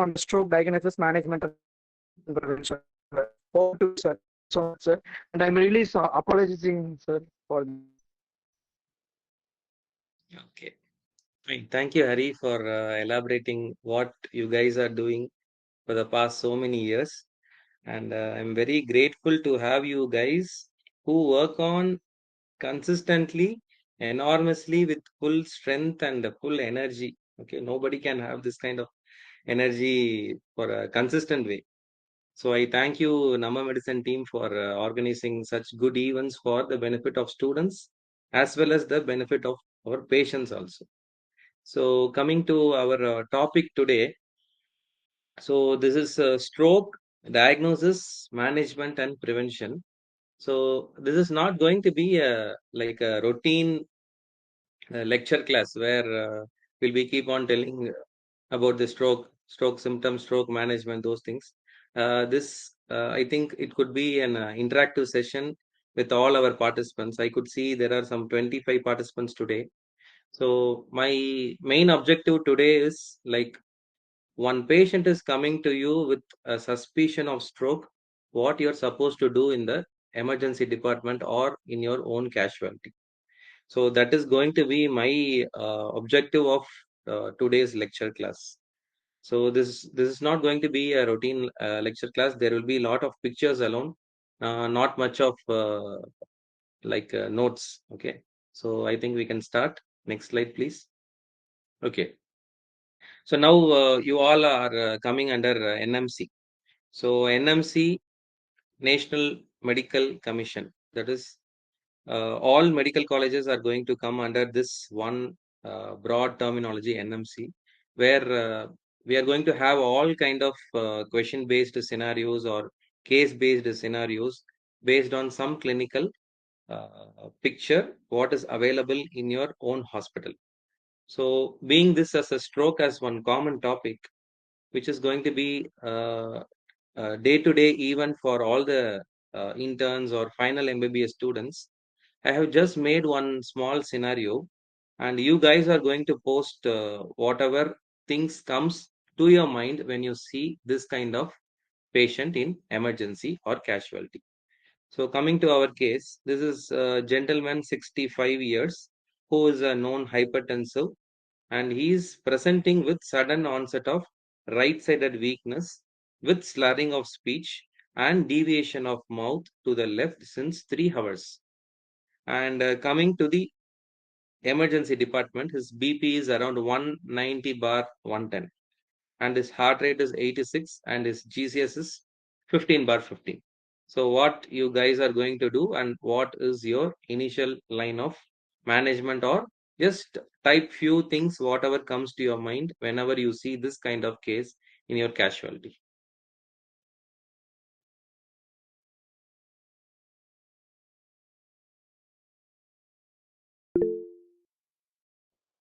on the stroke diagnosis, management, and prevention. Over to you, sir. So much, sir. And I'm really apologizing, sir, for this. Okay, fine. Thank you, Hari, for elaborating what you guys are doing for the past so many years. And I'm very grateful to have you guys who work on consistently, enormously with full strength and full energy. Okay, nobody can have this kind of energy for a consistent way. So I thank you, Namma Medicine team, for organizing such good events for the benefit of students as well as the benefit of our patients also. So coming to our topic today, so this is stroke diagnosis, management, and prevention. So this is not going to be a like a routine lecture class where we'll be keep on telling about the stroke symptoms, stroke management, those things. This I think it could be an interactive session with all our participants. I could see there are some 25 participants today. So my main objective today is like one patient is coming to you with a suspicion of stroke, what you're supposed to do in the emergency department or in your own casualty. So that is going to be my objective of today's lecture class. So this is not going to be a routine lecture class. There will be a lot of pictures alone, not much of notes. Okay. So I think we can start. Next slide, please. Okay. So now you all are coming under NMC. So NMC, National Medical Commission. That is, all medical colleges are going to come under this one broad terminology NMC, where we are going to have all kind of question-based scenarios or case-based scenarios based on some clinical picture what is available in your own hospital. So, being this as a stroke as one common topic, which is going to be day-to-day event for all the interns or final MBBS students, I have just made one small scenario, and you guys are going to post whatever things comes to your mind when you see this kind of patient in emergency or casualty. So coming to our case, this is a gentleman 65 years who is a known hypertensive, and he is presenting with sudden onset of right-sided weakness with slurring of speech and deviation of mouth to the left since 3 hours. And coming to the emergency department, his BP is around 190 bar 110, and his heart rate is 86, and his GCS is 15 bar 15. So, what you guys are going to do, and what is your initial line of management, or just type few things, whatever comes to your mind whenever you see this kind of case in your casualty.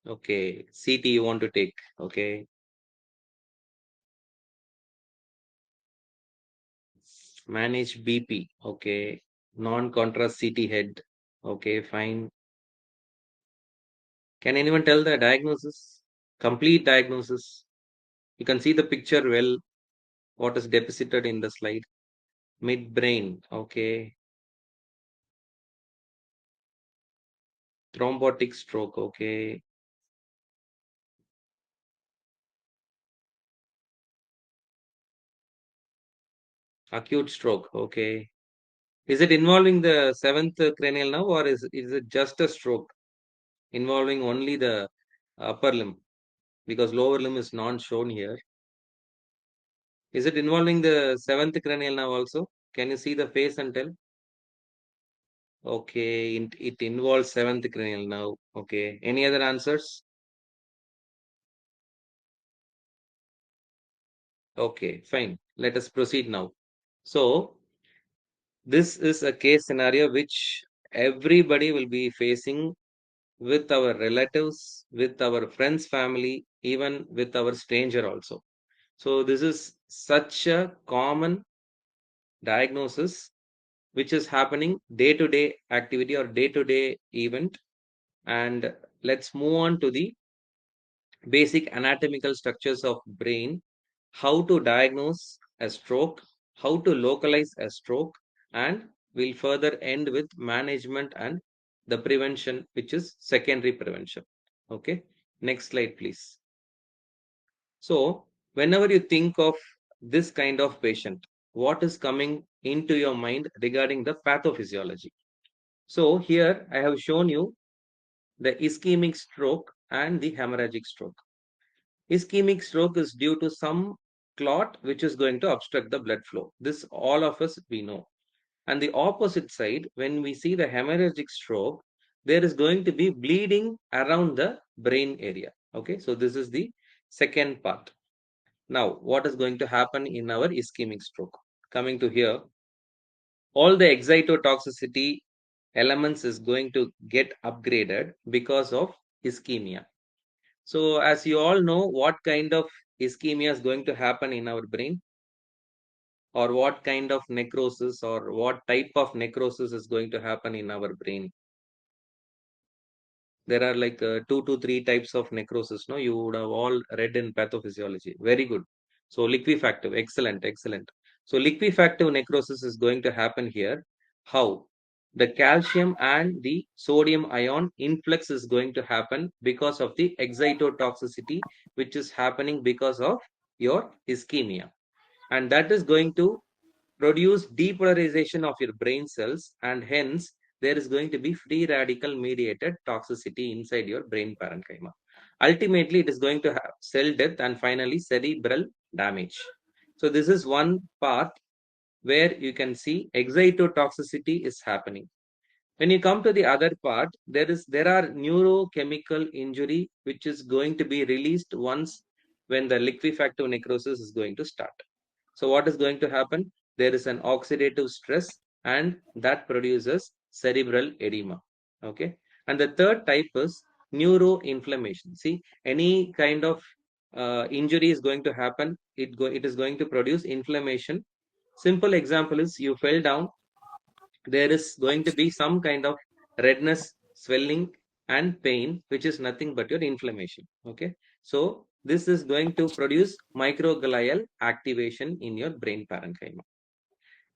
Okay, CT you want to take. Okay, manage BP. Okay, non-contrast CT head. Okay, fine. Can anyone tell the diagnosis? Complete diagnosis. You can see the picture well, what is deposited in the slide. Midbrain. Okay. Thrombotic stroke. Okay. Acute stroke. Okay. Is it involving the seventh cranial nerve, or is it just a stroke involving only the upper limb? Because lower limb is not shown here. Is it involving the seventh cranial nerve also? Can you see the face and tell? Okay, it involves seventh cranial nerve. Okay. Any other answers? Okay, fine. Let us proceed now. So, this is a case scenario which everybody will be facing with our relatives, with our friends, family, even with our stranger also. So, this is such a common diagnosis which is happening day to day activity or day to day event. And let's move on to the basic anatomical structures of brain. how to diagnose a stroke, how to localize a stroke, and we'll further end with management and the prevention, which is secondary prevention. Okay, next slide, please. So, whenever you think of this kind of patient, what is coming into your mind regarding the pathophysiology? So, here I have shown you the ischemic stroke and the hemorrhagic stroke. Ischemic stroke is due to some clot which is going to obstruct the blood flow. This all of us we know. And the opposite side, when we see the hemorrhagic stroke, there is going to be bleeding around the brain area. Okay, so this is the second part. Now, what is going to happen in our ischemic stroke? Coming to here, all the excitotoxicity elements is going to get upgraded because of ischemia. So, as you all know, what kind of ischemia is going to happen in our brain, or what kind of necrosis, or what type of necrosis is going to happen in our brain? There are like 2 to 3 types of necrosis. No, you would have all read in pathophysiology. Very good. So, liquefactive, excellent, excellent. So, liquefactive necrosis is going to happen here. How? The calcium and the sodium ion influx is going to happen because of the excitotoxicity, which is happening because of your ischemia. And that is going to produce depolarization of your brain cells, and hence there is going to be free radical mediated toxicity inside your brain parenchyma. Ultimately, it is going to have cell death and finally cerebral damage. So this is one path where you can see excitotoxicity is happening. When you come to the other part, there are neurochemical injury which is going to be released once when the liquefactive necrosis is going to start. So what is going to happen? There is an oxidative stress, and that produces cerebral edema. Okay. And the third type is neuroinflammation. See, any kind of injury is going to happen. It is going to produce inflammation. Simple example is you fell down, there is going to be some kind of redness, swelling, and pain, which is nothing but your inflammation. Okay. So this is going to produce microglial activation in your brain parenchyma.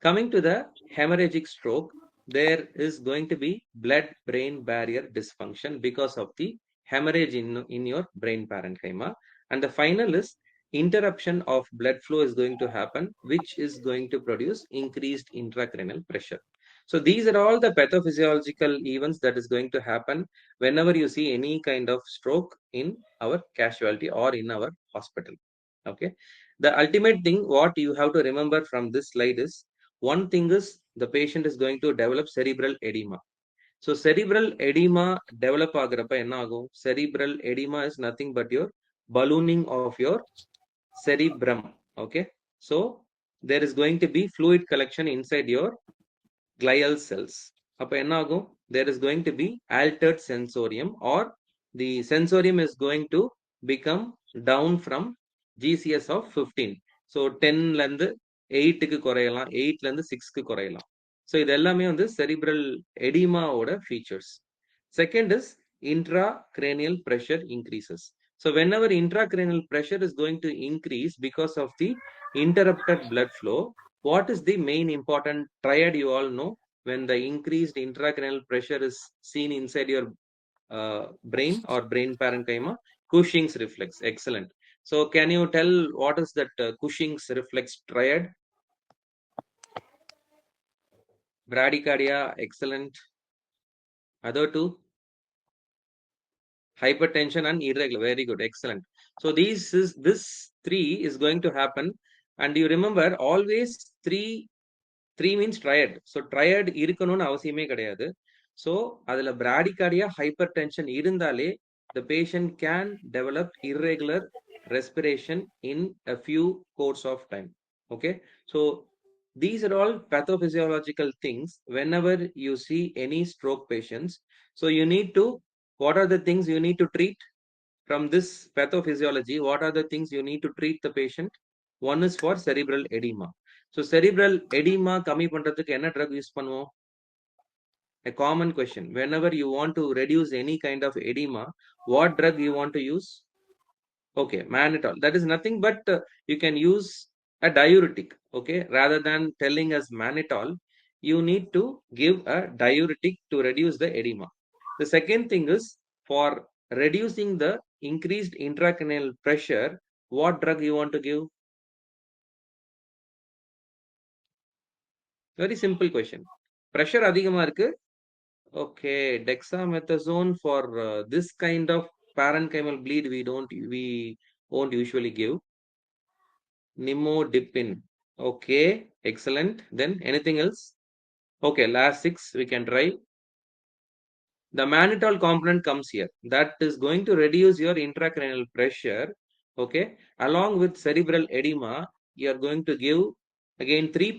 Coming to the hemorrhagic stroke, there is going to be blood-brain barrier dysfunction because of the hemorrhage in your brain parenchyma. And the final is interruption of blood flow is going to happen, which is going to produce increased intracranial pressure. So these are all the pathophysiological events that is going to happen whenever you see any kind of stroke in our casualty or in our hospital. Okay. The ultimate thing what you have to remember from this slide is, one thing is the patient is going to develop cerebral edema. So cerebral edema develop agrappa enna agum? Cerebral edema is nothing but your ballooning of your cerebrum. Okay. So there is going to be fluid collection inside your glial cells. அப்ப என்ன ஆகும்? There is going to be altered sensorium, or the sensorium is going to become down from GCS of 15. So 10 ல இருந்து 8க்கு குறையலாம், 8ல இருந்து 6க்கு குறையலாம். So இது எல்லாமே வந்து cerebral edema ஓட features. Second is intracranial pressure increases. So whenever intracranial pressure is going to increase because of the interrupted blood flow, what is the main important triad you all know? When the increased intracranial pressure is seen inside your brain or brain parenchyma, Cushing's reflex. Excellent. So can you tell what is that Cushing's reflex triad? Bradycardia. Excellent. Other two? Hypertension and irregular. Very good. Excellent. So this three is going to happen, and you remember always three means triad. So triad இருக்கணும்னு அவசியமே கிடையாது. So அதுல bradycardia, hypertension இருந்தாலே the patient can develop irregular respiration in a few course of time. Okay. So these are all pathophysiological things whenever you see any stroke patients. So you need to, what are the things you need to treat from this pathophysiology? What are the things you need to treat the patient? One is for cerebral edema. So cerebral edema கம்மி பண்றதுக்கு என்ன drug use பண்ணுவோம்? A common question. Whenever you want to reduce any kind of edema, what drug you want to use? Okay, mannitol. That is nothing but you can use a diuretic. Okay, rather than telling us mannitol, you need to give a diuretic to reduce the edema. The second thing is for reducing the increased intracranial pressure, what drug you want to give? Very simple question. Pressure அதிகமா இருக்கு. Okay, dexamethasone for this kind of parenchymal bleed we won't usually give. Nimodipine. Okay, excellent. Then anything else? Okay, last six we can try. The mannitol component comes here. That is going to reduce your intracranial pressure. Okay, along with cerebral edema, you are going to give again 3%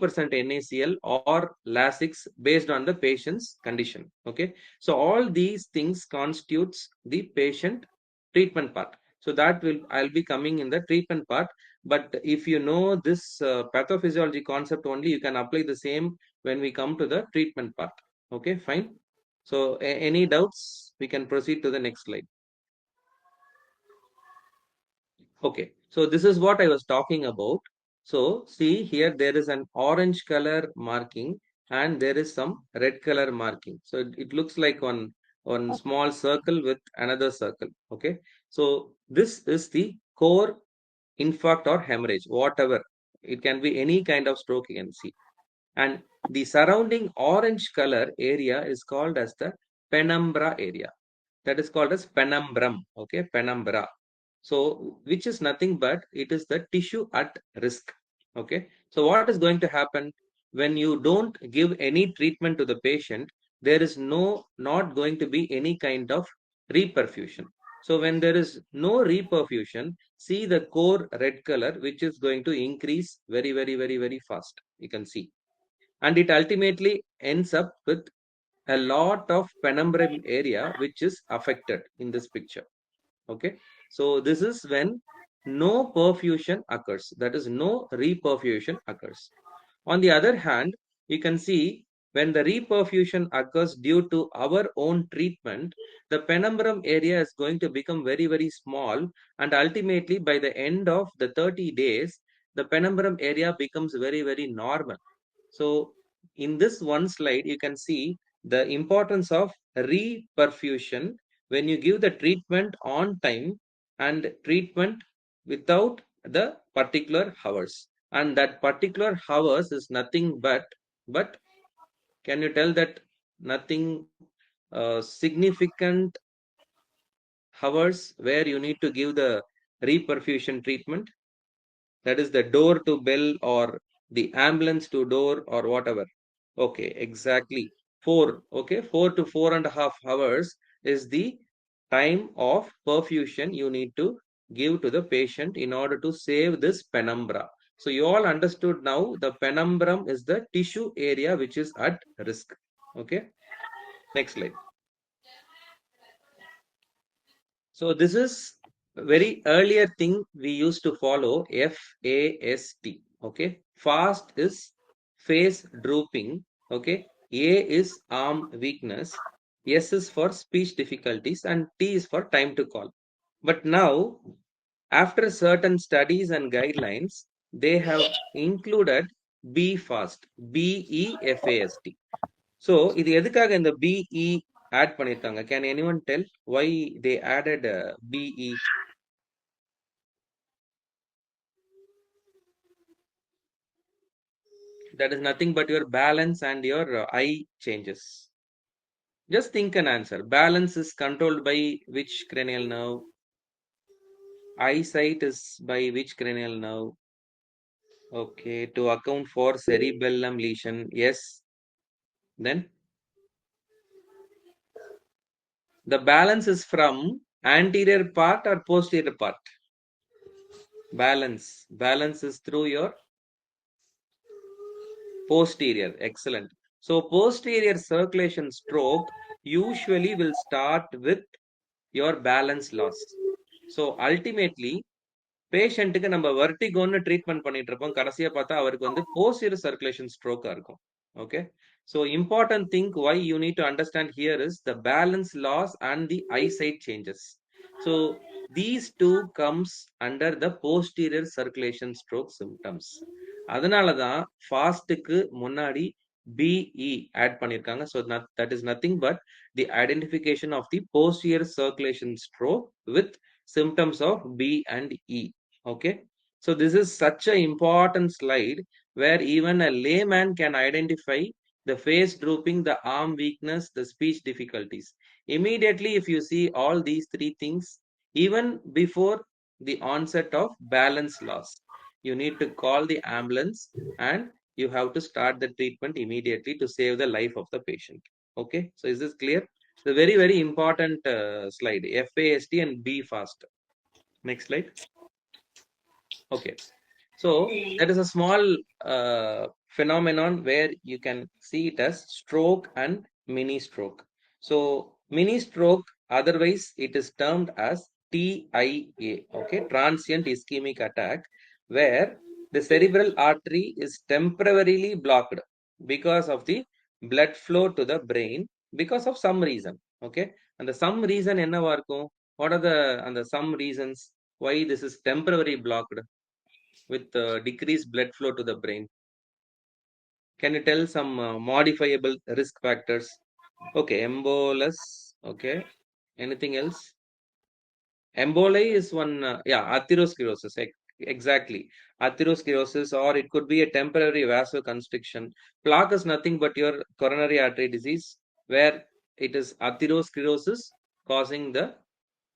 NaCl or Lasix based on the patient's condition. Okay, so all these things constitutes the patient treatment part. So that will I'll be coming in the treatment part. But if you know this pathophysiology concept only, you can apply the same when we come to the treatment part. Okay, fine. So any doubts? We can proceed to the next slide. Okay, so this is what I was talking about. So see here there is an orange color marking and there is some red color marking. So it looks like one small circle with another circle. Okay, so this is the core infarct or hemorrhage, whatever. It can be any kind of stroke you can see. And the surrounding orange color area is called as the penumbra area. That is called as penumbrum. Okay, penumbra. So which is nothing but it is the tissue at risk. Okay, so what is going to happen when you don't give any treatment to the patient? There is not going to be any kind of reperfusion. So when there is no reperfusion, see the core red color, which is going to increase very fast. You can see, and it ultimately ends up with a lot of penumbral area which is affected in this picture. Okay, so this is when no perfusion occurs, that is no reperfusion occurs. On the other hand, you can see when the reperfusion occurs due to our own treatment, the penumbrum area is going to become very small, and ultimately by the end of the 30 days, the penumbrum area becomes very normal. So in this one slide, you can see the importance of reperfusion when you give the treatment on time and treatment without the particular hours. And that particular hours is nothing but can you tell that nothing significant hours where you need to give the reperfusion treatment? That is the door to bell or the ambulance to door or whatever. Okay, exactly. Four. Okay, 4 to 4.5 hours is the time of perfusion you need to give to the patient in order to save this penumbra. So you all understood now the penumbrum is the tissue area which is at risk. Okay, next slide. So this is very earlier thing we used to follow, FAST. Okay, fast is face drooping. Okay, A is arm weakness, S is for speech difficulties, and T is for time to call. But now, after certain studies and guidelines, they have included B fast, BEFAST. So இது எதுக்காக இந்த BE add பண்ணிருக்காங்க? Can anyone tell why they added BE? That is nothing but your balance and your eye changes. Just think an answer. Balance is controlled by which cranial nerve? Eyesight is by which cranial nerve? Okay, to account for cerebellum lesion. Yes. Then the balance is from anterior part or posterior part? Balance. Balance is through your posterior. Excellent. So posterior circulation stroke usually will start with your balance loss. So ultimately பேஷண்ட்டுக்கு நம்ம வெர்டிகோன்னு treatment பண்ணிட்டு இருப்போம். கடைசியா பார்த்தா அவருக்கு வந்து posterior circulation ஸ்ட்ரோக்கா இருக்கும். Okay, so important thing why you need to understand here is the balance loss and the eyesight changes. So these two comes under the posterior circulation stroke symptoms. அதனால தான் ஃபாஸ்ட்டுக்கு முன்னாடி BE ஆட் பண்ணிருக்காங்க. So that is nothing but the identification of the posterior circulation stroke with symptoms of B and E. Okay. So this is such an important slide where even a layman can identify the face drooping, the arm weakness, the speech difficulties. Immediately, if you see all these three things, even before the onset of balance loss, you need to call the ambulance and you have to start the treatment immediately to save the life of the patient. Okay, so is this clear? The very, very important slide, FAST and B fast. Next slide. Okay. So that is a small phenomenon where you can see it as stroke and mini stroke. So mini stroke, otherwise it is termed as TIA, okay, transient ischemic attack, where the cerebral artery is temporarily blocked because of the blood flow to the brain because of some reason, okay. And the some reason என்னவா இருக்கும்? What are the some reasons why this is temporarily blocked with decreased blood flow to the brain? Can you tell some modifiable risk factors? Okay, embolus. Okay, anything else? Emboli is one, yeah, atherosclerosis. Exactly, atherosclerosis, or it could be a temporary vasoconstriction. Plaque is nothing but your coronary artery disease, where it is atherosclerosis causing the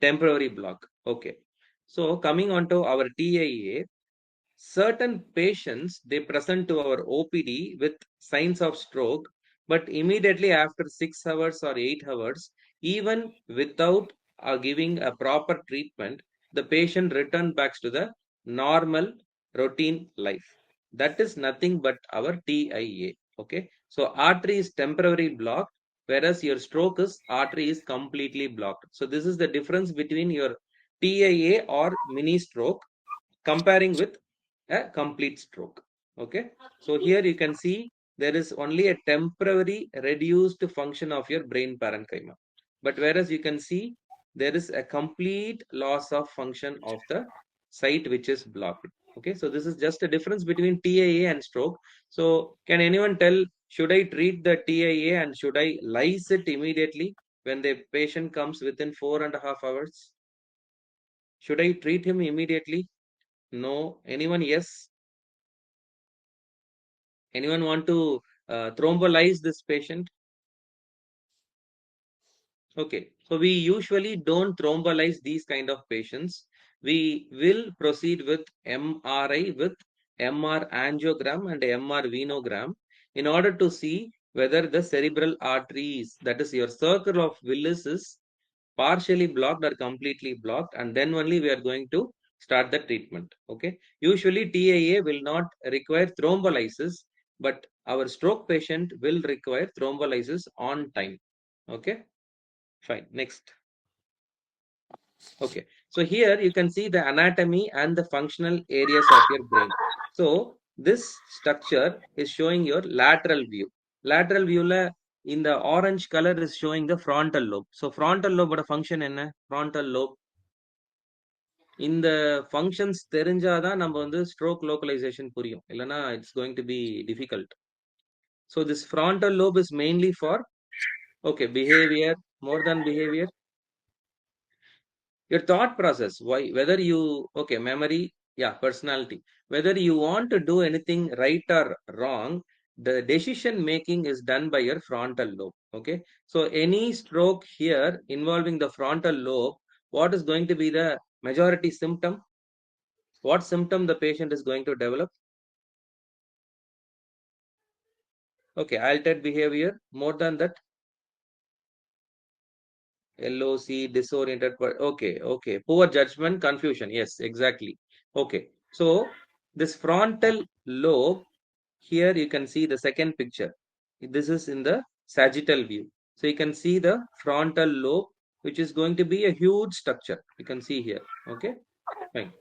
temporary block. Okay, so coming on to our TIA, certain patients they present to our OPD with signs of stroke, but immediately after 6 hours or 8 hours, even without giving a proper treatment, the patient return back to the normal routine life. That is nothing but our TIA. Okay, so artery is temporarily blocked, whereas your stroke is artery is completely blocked. So this is the difference between your TIA or mini stroke comparing with a complete stroke. Okay, so here you can see there is only a temporary reduced function of your brain parenchyma, but whereas you can see there is a complete loss of function of the site which is blocked. Okay, so this is just a difference between TIA and stroke. So can anyone tell, should I treat the TIA and should I lyse it immediately when the patient comes within 4.5 hours? Should I treat him immediately? No. Anyone? Yes. Anyone want to thrombolize this patient? Okay. So we usually don't thrombolize these kind of patients. We will proceed with MRI with MR angiogram and MR venogram in order to see whether the cerebral arteries, that is your circle of Willis, is partially blocked or completely blocked, and then only we are going to start the treatment. Okay, usually TIA will not require thrombolysis, but our stroke patient will require thrombolysis on time. Okay, fine. Next. Okay, so here you can see the anatomy and the functional areas of your brain. So this structure is showing your lateral view. Lateral view la in the orange color is showing the frontal lobe. So frontal lobe oda function enna? Frontal lobe, இந்த functions தெரிஞ்சாதான் நம்ம வந்து stroke localisation புரியும், இல்லைன்னா it's going to be difficult. So this frontal lobe is mainly for okay behavior, more than behavior, your thought process, why, whether you, okay, memory, yeah, personality, whether you want to do anything right or wrong, the decision making is done by your frontal lobe. Okay, so any stroke here involving the frontal lobe, what is going to be the majority symptom? What symptom the patient is going to develop? Okay, altered behavior. More than that, LOC, disoriented. Okay, okay. Poor judgment, confusion. Yes, exactly. Okay. So this frontal lobe, here you can see the second picture. This is in the sagittal view. So you can see the frontal lobe, which is going to be a huge structure. You can see here. Okay, fine.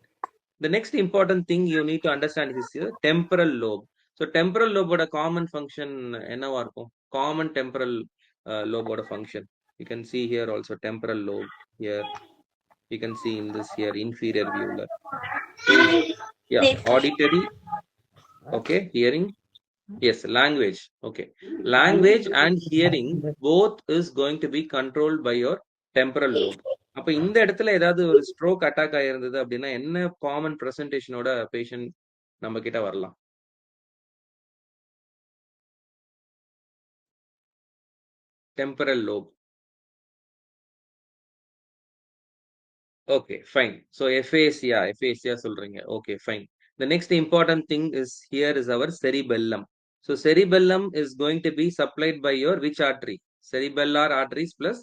The next important thing you need to understand is the temporal lobe. So temporal lobe oda common function என்னவா இருக்கும்? Common temporal lobe oda function. You can see here also temporal lobe here. You can see in this here inferior viewer. So yeah, auditory, okay, hearing, yes, language, okay. Language and hearing both is going to be controlled by your temporal lobe. அப்ப இந்த இடத்துல ஏதாவது ஒரு stroke attack ஆயிருந்தது அப்படின்னா என்ன common பிரசன்டேஷனோட patient நம்ம கிட்ட வரலாம்? Temporal lobe. Okay, fine. So aphasia சொல்றீங்க. Okay, fine. The next important thing is here is our cerebellum. So cerebellum is going to be supplied by your which artery? Cerebellar arteries plus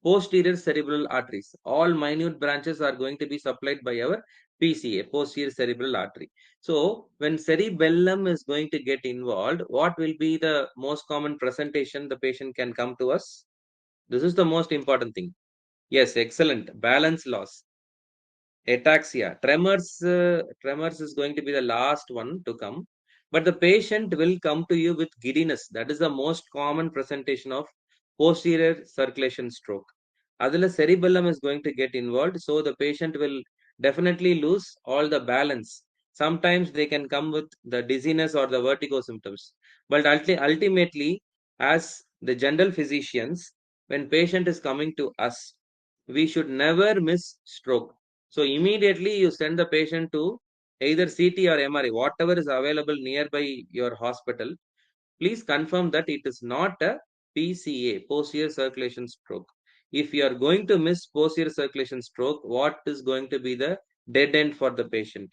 posterior cerebral arteries. All minute branches are going to be supplied by our PCA, posterior cerebral artery. So when cerebellum is going to get involved, what will be the most common presentation the patient can come to us? This is the most important thing. Yes, excellent. Balance loss, ataxia, tremors is going to be the last one to come, but the patient will come to you with giddiness. That is the most common presentation of posterior circulation stroke. Adula cerebellum is going to get involved, so the patient will definitely lose all the balance. Sometimes they can come with the dizziness or the vertigo symptoms, but ultimately, as the general physicians, when patient is coming to us, we should never miss stroke. So immediately you send the patient to either CT or MRI, whatever is available nearby your hospital. Please confirm that it is not a PCA, posterior circulation stroke. If you are going to miss posterior circulation stroke, what is going to be the dead end for the patient?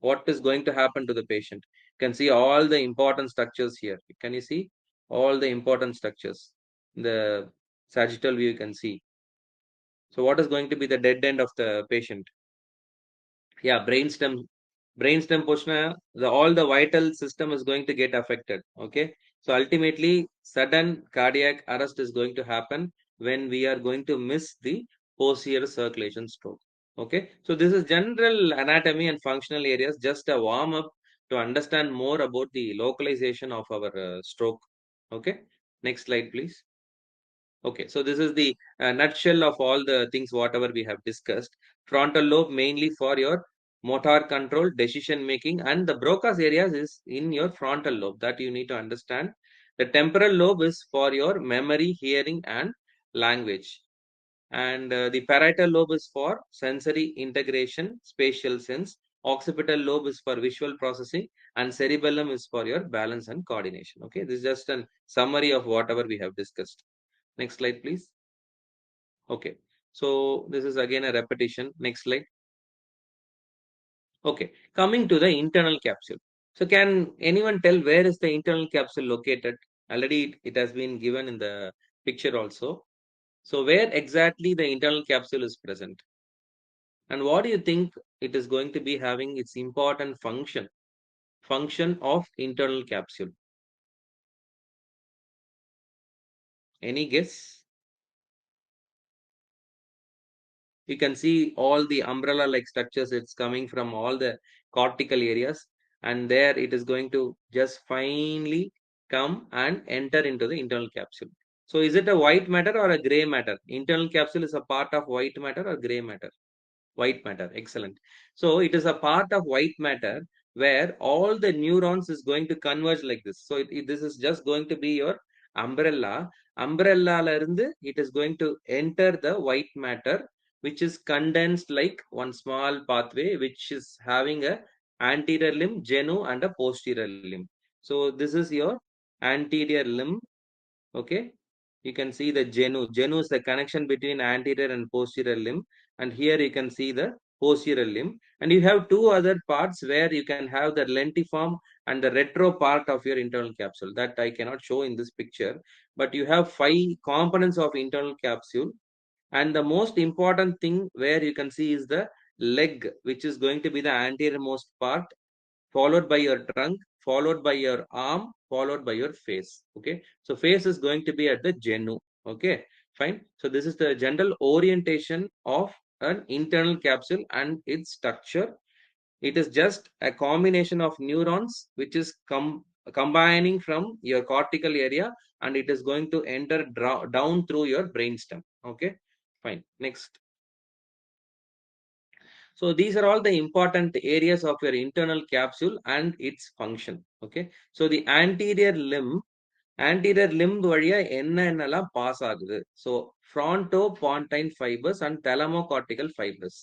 What is going to happen to the patient? You can see all the important structures here. Can you see all the important structures? The sagittal view you can see. So what is going to be the dead end of the patient? Yeah, brainstem portion, all the vital system is going to get affected. Okay, so ultimately sudden cardiac arrest is going to happen when we are going to miss the posterior circulation stroke. Okay, so this is general anatomy and functional areas, just a warm up to understand more about the localization of our stroke. Okay, next slide please. Okay, so this is the nutshell of all the things whatever we have discussed. Frontal lobe mainly for your motor control, decision making, and the Broca's areas is in your frontal lobe, that you need to understand. The temporal lobe is for your memory, hearing, and language. And the parietal lobe is for sensory integration, spatial sense. Occipital lobe is for visual processing, and cerebellum is for your balance and coordination. Okay, this is just a summary of whatever we have discussed. Next slide, please. Okay, so this is again a repetition. Next slide. Okay, coming to the internal capsule. So can anyone tell where is the internal capsule located? Already it has been given in the picture also. So where exactly the internal capsule is present? And what do you think it is going to be having its important function? Function of internal capsule. Any guess? You can see all the umbrella like structures, it's coming from all the cortical areas, and there it is going to just finely come and enter into the internal capsule. So is it a white matter or a gray matter? Internal capsule is a part of white matter or gray matter? White matter, excellent. So it is a part of white matter where all the neurons is going to converge like this. So this is just going to be your umbrella. Umbrella la irundhu it is going to enter the white matter, which is condensed like one small pathway, which is having a anterior limb, genu, and a posterior limb. So this is your anterior limb. Okay, you can see the genu. Genu is the connection between anterior and posterior limb, and here you can see the posterior limb, and you have two other parts where you can have the lentiform and the retro part of your internal capsule, that I cannot show in this picture, but you have 5 components of internal capsule. And the most important thing where you can see is the leg, which is going to be the anterior most part, followed by your trunk, followed by your arm, followed by your face. Okay, so face is going to be at the genu. Okay, fine. So this is the general orientation of an internal capsule and its structure. It is just a combination of neurons which is combining from your cortical area, and it is going to enter down through your brainstem. Okay, fine. Next. So these are all the important areas of your internal capsule and its function. Okay. So the anterior limb வழியா என்னென்னலாம் pass ஆகுது. So frontopontine fibers and thalamocortical fibers.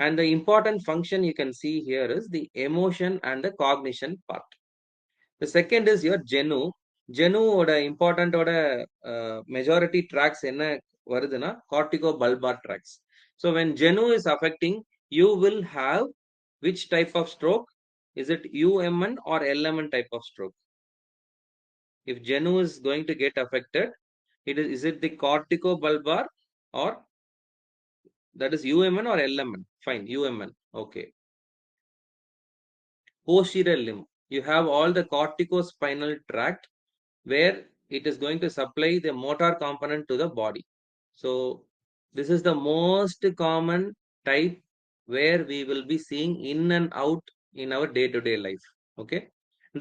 And the important function you can see here is the emotion and the cognition part. The second is your genu. Genu ஓட important ஓட majority tracks என்ன வருதுன்னா corticobulbar tracks. So when genu is affecting, you will have which type of stroke? Is it UMN or LMN type of stroke? If genu is going to get affected, is it the corticobulbar or that is UMN or LMN? Fine, UMN. Okay. Posterior limb. You have all the corticospinal tract where it is going to supply the motor component to the body. So this is the most common type where we will be seeing in and out in our day-to-day life. Okay.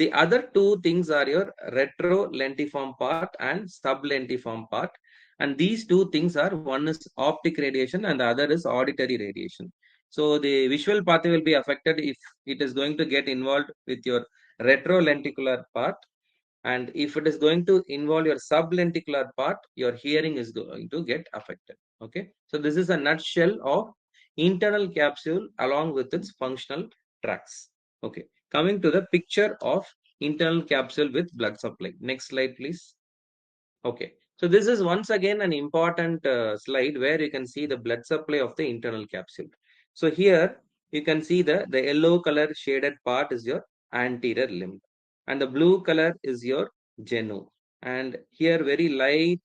The other two things are your retrolentiform part and sublentiform part. And these two things are, one is optic radiation and the other is auditory radiation. So the visual pathway will be affected if it is going to get involved with your retrolenticular part, and if it is going to involve your sublenticular part, your hearing is going to get affected. Okay. So this is a nutshell of internal capsule along with its functional tracks. Okay. Coming to the picture of internal capsule with blood supply. Next slide, please. Okay. So this is once again an important slide where you can see the blood supply of the internal capsule. So here you can see the yellow color shaded part is your anterior limb, and the blue color is your genu. And here very light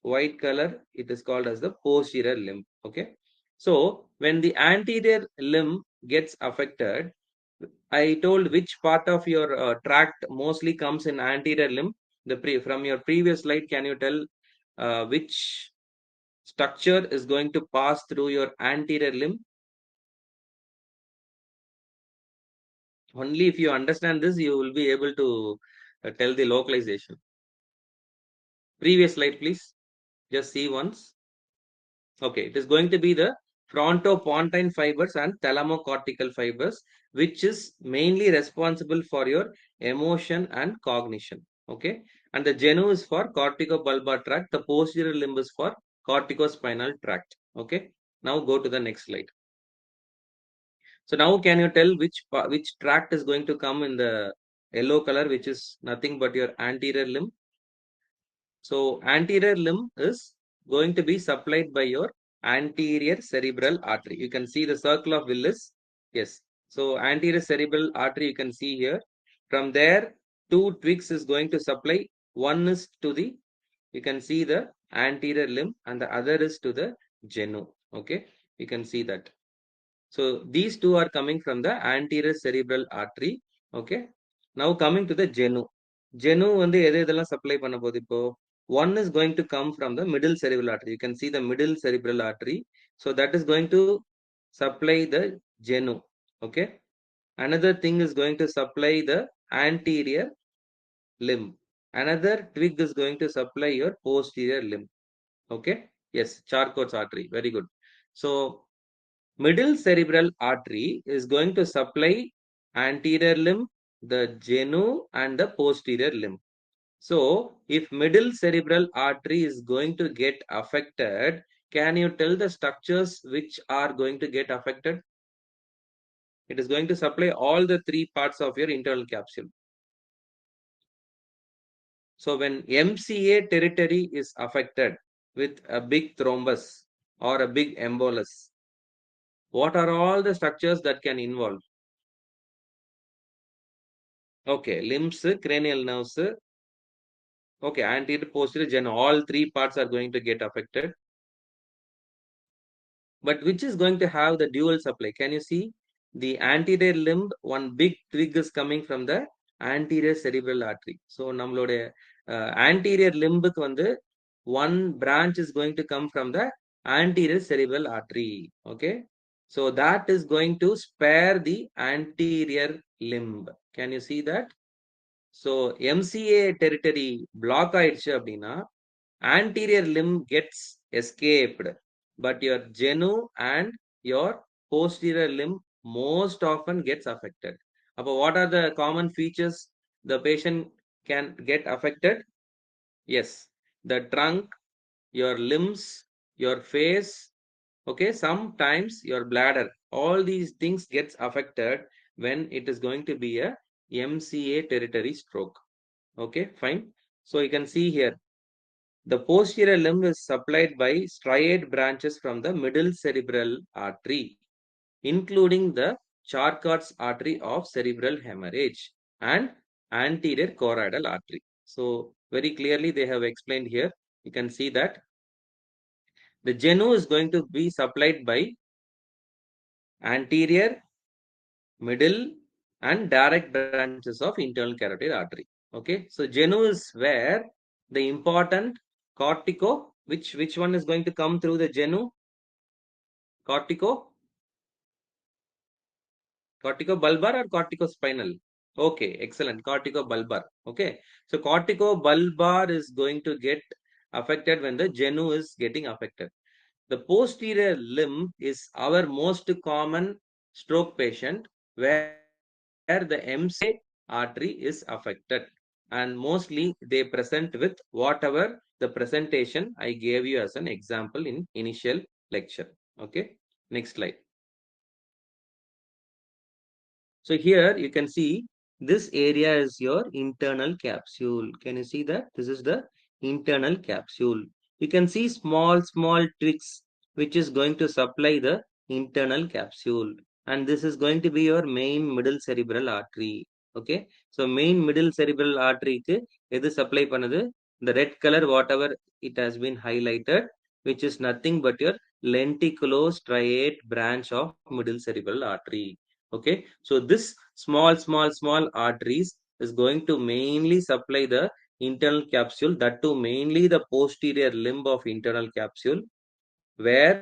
white color, it is called as the posterior limb. Okay. So when the anterior limb gets affected, I told which part of your tract mostly comes in anterior limb. From your previous slide, can you tell which structure is going to pass through your anterior limb? Only if you understand this, you will be able to tell the localization. Previous slide, please. Just see once. Okay, it is going to be the frontopontine fibers and thalamocortical fibers, which is mainly responsible for your emotion and cognition. Okay, and the genu is for corticobulbar tract. The posterior limb is for corticospinal tract. Okay, now go to the next slide. So now can you tell which tract is going to come in the yellow color, which is nothing but your anterior limb? So anterior limb is going to be supplied by your anterior cerebral artery. You can see the circle of Willis. Yes. So anterior cerebral artery, you can see here. From there, two twigs is going to supply. One is to the, you can see the anterior limb, and the other is to the genu. Okay. You can see that. So these two are coming from the anterior cerebral artery. Okay. Now coming to the genu. Genu வந்து எது எதெல்லாம் supply பண்ண போகுது இப்போ? One is going to come from the middle cerebral artery. You can see the middle cerebral artery. So that is going to supply the genu. Okay. Another thing is going to supply the anterior limb. Another twig is going to supply your posterior limb. Okay. Yes. Charcot's artery. Very good. So middle cerebral artery is going to supply anterior limb, the genu, and the posterior limb. So, if middle cerebral artery is going to get affected, can you tell the structures which are going to get affected? It is going to supply all the three parts of your internal capsule. So, when MCA territory is affected with a big thrombus or a big embolus, what are all the structures that can involve? Okay, limbs, cranial nerves, okay, anterior, posterior, genu, all three parts are going to get affected. But which is going to have the dual supply? Can you see the anterior limb? One big twig is coming from the anterior cerebral artery. So, நம்மளோட anterior limb வந்து one branch is going to come from the anterior cerebral artery. Okay. So, that is going to spare the anterior limb. Can you see that? So, MCA territory block ஆயிடுச்சு அப்படின்னா anterior limb gets escaped, but your genu and your posterior limb most often gets affected. What are the common features the patient can get affected? Yes, the trunk, your limbs, your face, okay, sometimes your bladder. All these things gets affected when it is going to be a MCA territory stroke. Okay, fine. So you can see here, the posterior limb is supplied by striate branches from the middle cerebral artery, including the Charcot's artery of cerebral hemorrhage and anterior choroidal artery. So very clearly they have explained here. You can see that the genu is going to be supplied by anterior, middle, and direct branches of internal carotid artery. Okay, so genu is where the important cortico, which one is going to come through the genu? Cortico, corticobulbar or corticospinal? Okay, excellent. Corticobulbar. Okay, so corticobulbar is going to get affected when the genu is getting affected. The posterior limb is our most common stroke patient where the MCA artery is affected, and mostly they present with whatever the presentation I gave you as an example in initial lecture. Okay, next slide. So here you can see this area is your internal capsule. Can you see that? This is the internal capsule. You can see small twigs which is going to supply the internal capsule. And this is going to be your main middle cerebral artery. Okay. So main middle cerebral artery க்கு எது supply பண்ணுது? The red color whatever it has been highlighted, which is nothing but your lenticulostriate branch of middle cerebral artery. Okay, so this small arteries is going to mainly supply the internal capsule, that too mainly the posterior limb of internal capsule, where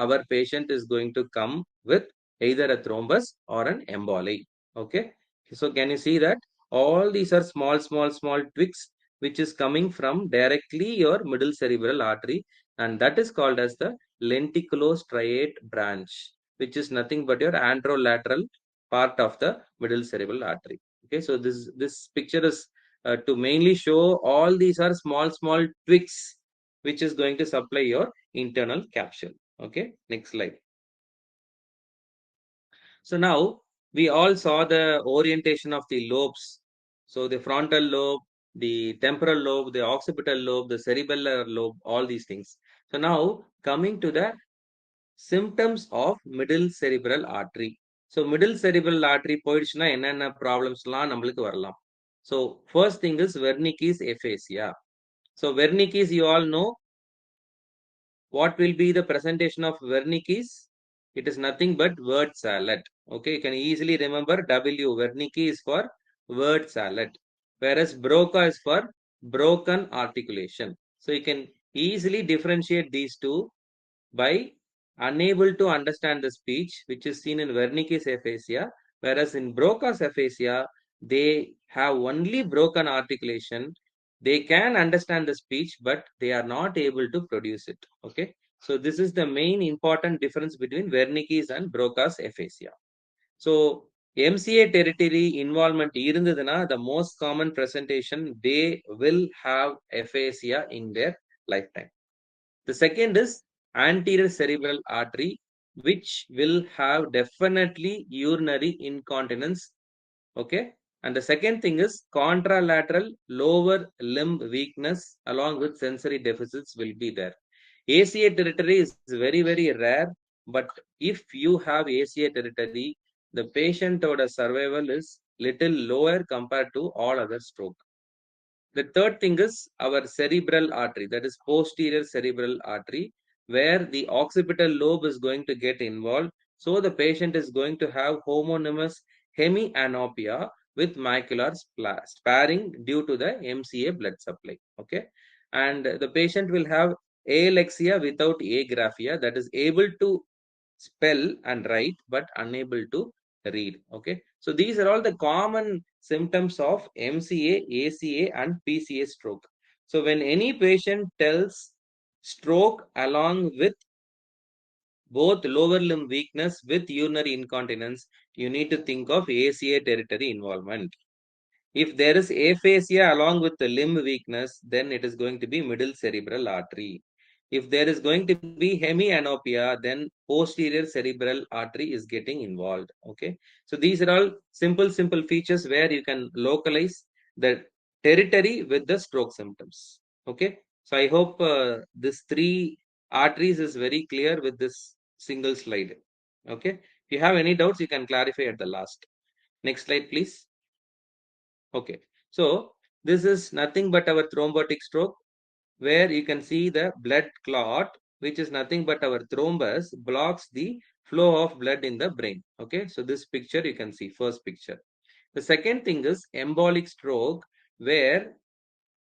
our patient is going to come with either a thrombus or an emboli. Okay, so can you see that all these are small twigs which is coming from directly your middle cerebral artery, and that is called as the lenticulostriate branch, which is nothing but your anterolateral part of the middle cerebral artery. Okay, so this picture is to mainly show all these are small twigs which is going to supply your internal capsule. Okay, next slide. So now we all saw the orientation of the lobes. So the frontal lobe, the temporal lobe, the occipital lobe, the cerebellar lobe, all these things. So now coming to the symptoms of middle cerebral artery. So middle cerebral artery போயிடுச்சுன்னா என்னென்ன ப்ராப்ளம்ஸ்லாம் நம்மளுக்கு வரலாம். So first thing is Wernicke's aphasia. So Wernicke's, you all know what will be the presentation of Wernicke's? It is nothing but word salad. Okay, you can easily remember W. Wernicke is for word salad, whereas Broca is for broken articulation. So you can easily differentiate these two by unable to understand the speech, which is seen in Wernicke's aphasia, whereas in Broca's aphasia, they have only broken articulation. They can understand the speech, but they are not able to produce it. Okay, so this is the main important difference between Wernicke's and Broca's aphasia. So MCA territory involvement irundhuduna, the most common presentation, they will have aphasia in their lifetime. The second is anterior cerebral artery, which will have definitely urinary incontinence. Okay. And the second thing is contralateral lower limb weakness along with sensory deficits will be there. ACA territory is very rare, but if you have ACA territory, the patient survival is little lower compared to all other stroke. The third thing is our cerebral artery, that is posterior cerebral artery, where the occipital lobe is going to get involved. So the patient is going to have homonymous hemianopia with macular sparing due to the MCA blood supply. Okay, and the patient will have alexia without agraphia, that is able to spell and write but unable to read. Okay, so these are all the common symptoms of MCA, ACA, and PCA stroke. So when any patient tells stroke along with both lower limb weakness with urinary incontinence, you need to think of ACA territory involvement. If there is aphasia along with the limb weakness, then it is going to be middle cerebral artery. If there is going to be hemianopia, then posterior cerebral artery is getting involved. Okay. So these are all simple features where you can localize the territory with the stroke symptoms. Okay. So I hope this three arteries is very clear with this single slide. Okay. If you have any doubts, you can clarify at the last. Next slide, please. Okay, so this is nothing but our thrombotic stroke, where you can see the blood clot, which is nothing but our thrombus blocks the flow of blood in the brain. Okay, so this picture you can see, first picture. The second thing is embolic stroke, where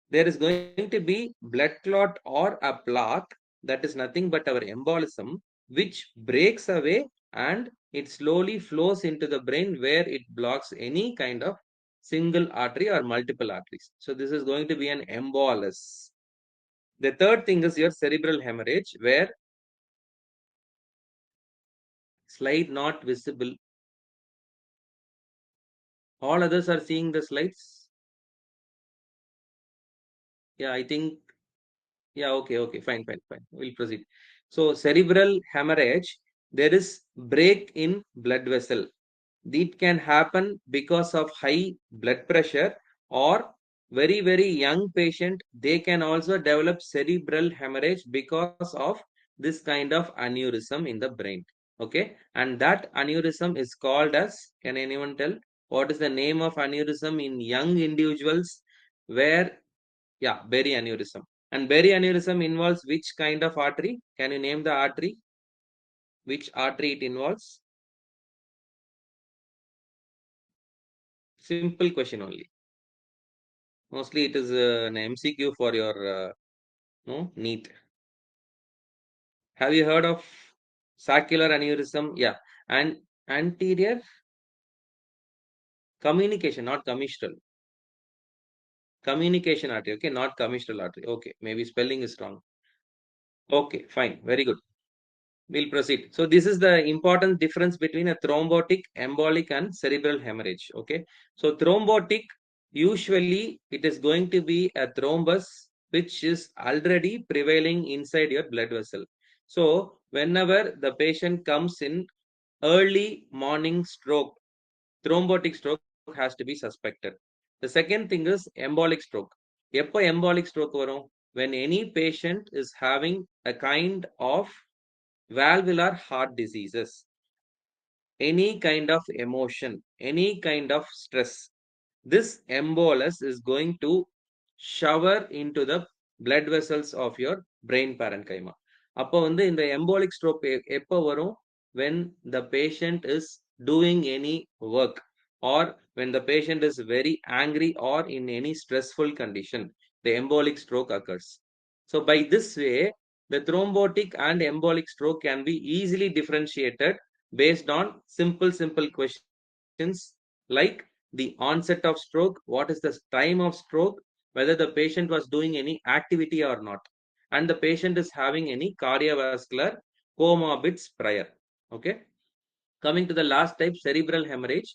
there is going to be blood clot or a plaque, that is nothing but our embolism, which breaks away and it slowly flows into the brain, where it blocks any kind of single artery or multiple arteries. So this is going to be an embolus. The third thing is your cerebral hemorrhage, where slide not visible. All others are seeing the slides. Yeah, I think. Yeah, okay, fine. We'll proceed. So cerebral hemorrhage, there is break in blood vessel. It can happen because of high blood pressure, or very young patient, they can also develop cerebral hemorrhage because of this kind of aneurysm in the brain. Okay, and that aneurysm is called as, can anyone tell what is the name of aneurysm in young individuals? Where, yeah, berry aneurysm. And berry aneurysm involves which kind of artery? Can you name the artery? Which artery it involves? Simple question only. Mostly it is an MCQ for your no NEET. Have you heard of saccular aneurysm? Yeah. And anterior communication, not commissural. Communication artery. Okay, not commissural artery. Okay, maybe spelling is wrong. Okay, fine. Very good. We'll proceed. So this is the important difference between a thrombotic, embolic, and cerebral hemorrhage. Okay. So thrombotic, usually it is going to be a thrombus which is already prevailing inside your blood vessel. So whenever the patient comes in early morning stroke, thrombotic stroke has to be suspected. The second thing is embolic stroke. எப்போ embolic stroke வரும்? When any patient is having a kind of valvular heart diseases, any kind of emotion, any kind of stress, this embolus is going to shower into the blood vessels of your brain parenchyma. அப்போ வந்து இந்த embolic stroke எப்போ வரும்? When the patient is doing any work, or when the patient is very angry or in any stressful condition, the embolic stroke occurs. So by this way, the thrombotic and embolic stroke can be easily differentiated based on simple questions like the onset of stroke, what is the time of stroke, whether the patient was doing any activity or not, and the patient is having any cardiovascular comorbids prior. Okay. Coming to the last type, cerebral hemorrhage.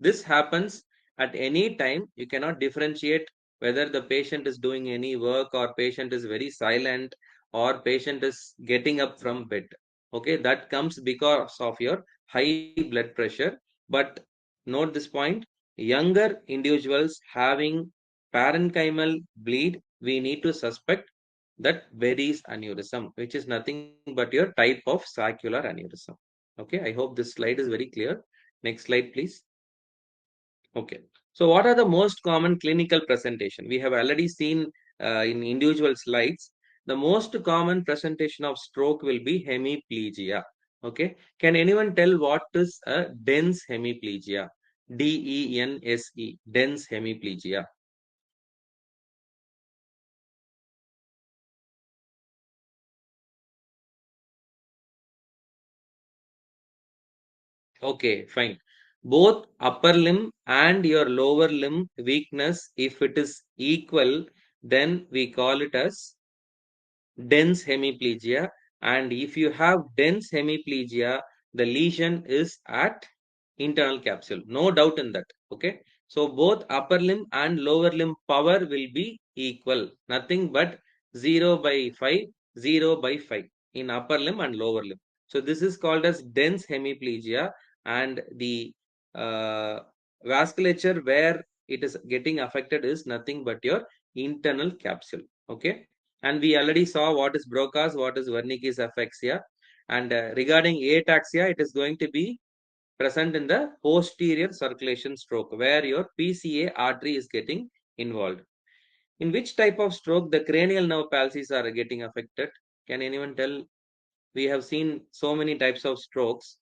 This happens at any time. You cannot differentiate whether the patient is doing any work, or patient is very silent, or patient is getting up from bed. Okay, that comes because of your high blood pressure. But note this point, younger individuals having parenchymal bleed, we need to suspect that Berry's aneurysm, which is nothing but your type of saccular aneurysm. Okay, I hope this slide is very clear. Next slide, please. Okay, so what are the most common clinical presentation? We have already seen in individual slides. The most common presentation of stroke will be hemiplegia. Okay, can anyone tell what is a dense hemiplegia? DENSE, dense hemiplegia. Okay, fine. Both upper limb and your lower limb weakness, if it is equal, then we call it as dense hemiplegia. And if you have dense hemiplegia, the lesion is at internal capsule. No doubt in that. Okay. So both upper limb and lower limb power will be equal. Nothing but 0 by 5, 0 by 5 in upper limb and lower limb. So this is called as dense hemiplegia, and the uh, vasculature where it is getting affected is nothing but your internal capsule. Okay. And we already saw what is Broca's, what is Wernicke's aphexia. And regarding ataxia, it is going to be present in the posterior circulation stroke where your PCA artery is getting involved. In which type of stroke the cranial nerve palsies are getting affected? Can anyone tell? We have seen so many types of strokes: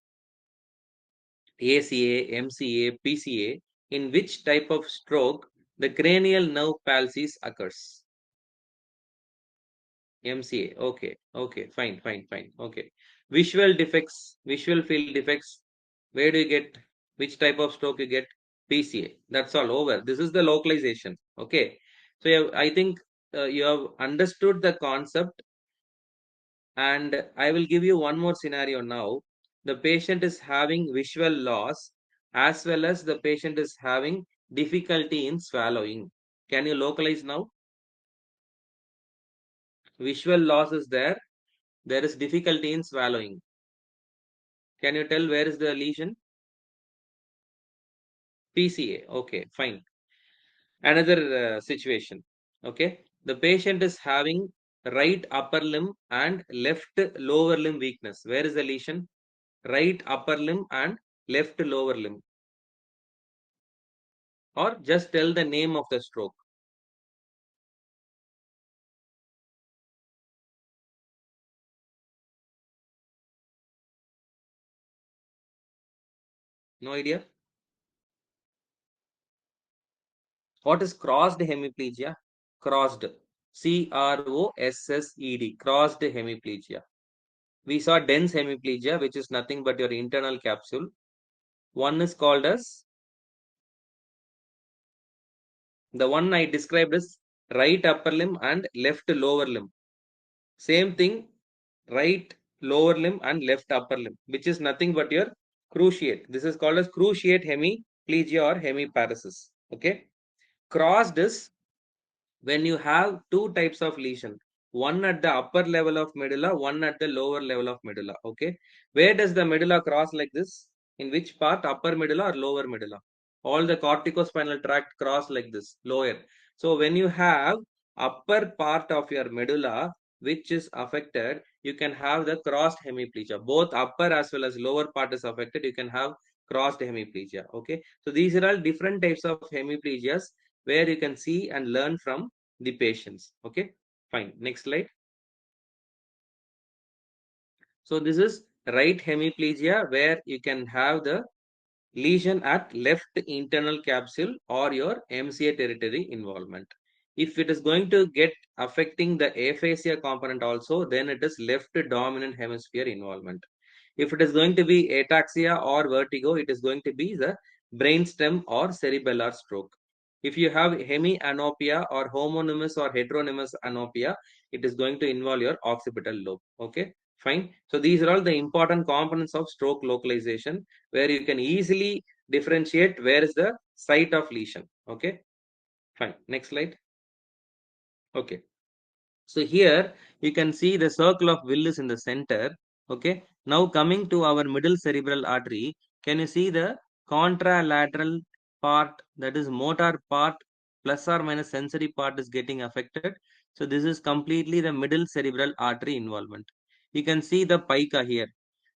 ACA, MCA, PCA. In which type of stroke the cranial nerve palsies occurs? MCA. Okay. Okay. Fine. Fine. Fine. Okay. Visual defects, visual field defects. Where do you get? Which type of stroke you get? PCA. That's all over. This is the localization. Okay. So I think you have understood the concept, and I will give you one more scenario now. The patient is having visual loss as well as the patient is having difficulty in swallowing. Can you localize now? Visual loss is there. There is difficulty in swallowing. Can you tell where is the lesion? PCA. Okay, fine. Another situation. Okay. The patient is having right upper limb and left lower limb weakness. Where is the lesion? Right upper limb and left lower limb. Or just tell the name of the stroke. No idea? What is crossed hemiplegia? Crossed. CROSSED. Crossed hemiplegia. We saw dense hemiplegia, which is nothing but your internal capsule. One is called as, the one I described is right upper limb and left lower limb. Same thing, right lower limb and left upper limb, which is nothing but your cruciate. This is called as cruciate hemiplegia or hemiparesis. Okay. Crossed is when you have two types of lesion, one at the upper level of medulla, one at the lower level of medulla. Okay. Where does the medulla cross like this? In which part? Upper medulla or lower medulla? All the corticospinal tract cross like this, lower. So when you have upper part of your medulla which is affected, you can have the crossed hemiplegia. Both upper as well as lower part is affected, you can have crossed hemiplegia. Okay. So these are all different types of hemiplegias where you can see and learn from the patients. Okay, fine. Next slide. So this is right hemiplegia where you can have the lesion at left internal capsule or your MCA territory involvement. If it is going to get affecting the aphasia component also, then it is left dominant hemisphere involvement. If it is going to be ataxia or vertigo, it is going to be the brainstem or cerebellar stroke. If you have hemianopia or homonymous or heteronymous anopia, it is going to involve your occipital lobe. Okay, fine. So these are all the important components of stroke localization where you can easily differentiate where is the site of lesion. Okay, fine. Next slide. Okay. So here you can see the circle of Willis in the center. Okay. Now coming to our middle cerebral artery, can you see the contralateral part, that is motor part plus or minus sensory part is getting affected. So this is completely the middle cerebral artery involvement. You can see the pica here.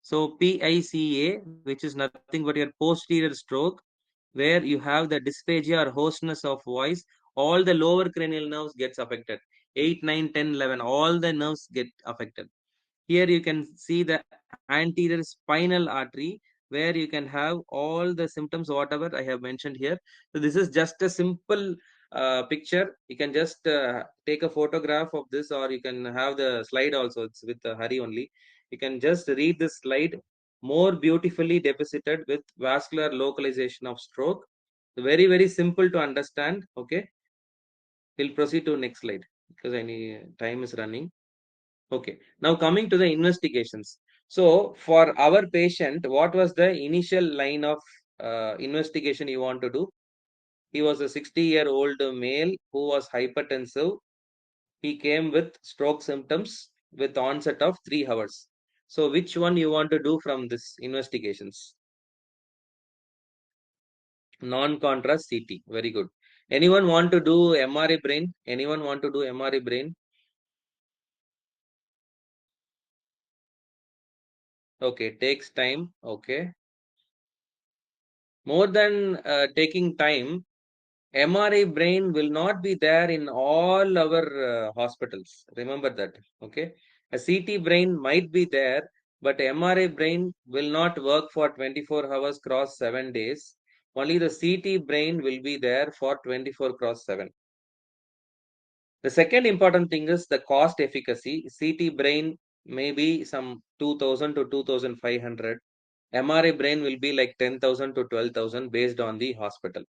So PICA, which is nothing but your posterior stroke, where you have the dysphagia or hoarseness of voice, all the lower cranial nerves gets affected. 8, 9, 10, 11, all the nerves get affected. Here you can see the anterior spinal artery where you can have all the symptoms whatever I have mentioned here. So this is just a simple picture. You can just take a photograph of this, or you can have the slide also. It's with Hari only. You can just read this slide, more beautifully deposited with vascular localization of stroke. Very, very simple to understand. Okay. We'll proceed to next slide because I need time is running. Okay. Now coming to the investigations. So for our patient, what was the initial line of investigation you want to do? He was a 60-year-old male who was hypertensive. He came with stroke symptoms with onset of 3 hours. So which one you want to do from this investigations? Non-contrast CT. Very good. Anyone want to do MRI brain? Anyone want to do MRI brain? Okay, takes time. Okay. More than taking time, MRI brain will not be there in all our hospitals. Remember that. Okay. A CT brain might be there, but MRI brain will not work for 24 hours cross 7 days. Only the CT brain will be there for 24 cross 7. The second important thing is the cost efficacy. CT brain may be some 2000 to 2500. MRI brain will be like 10,000 to 12,000 based on the hospital.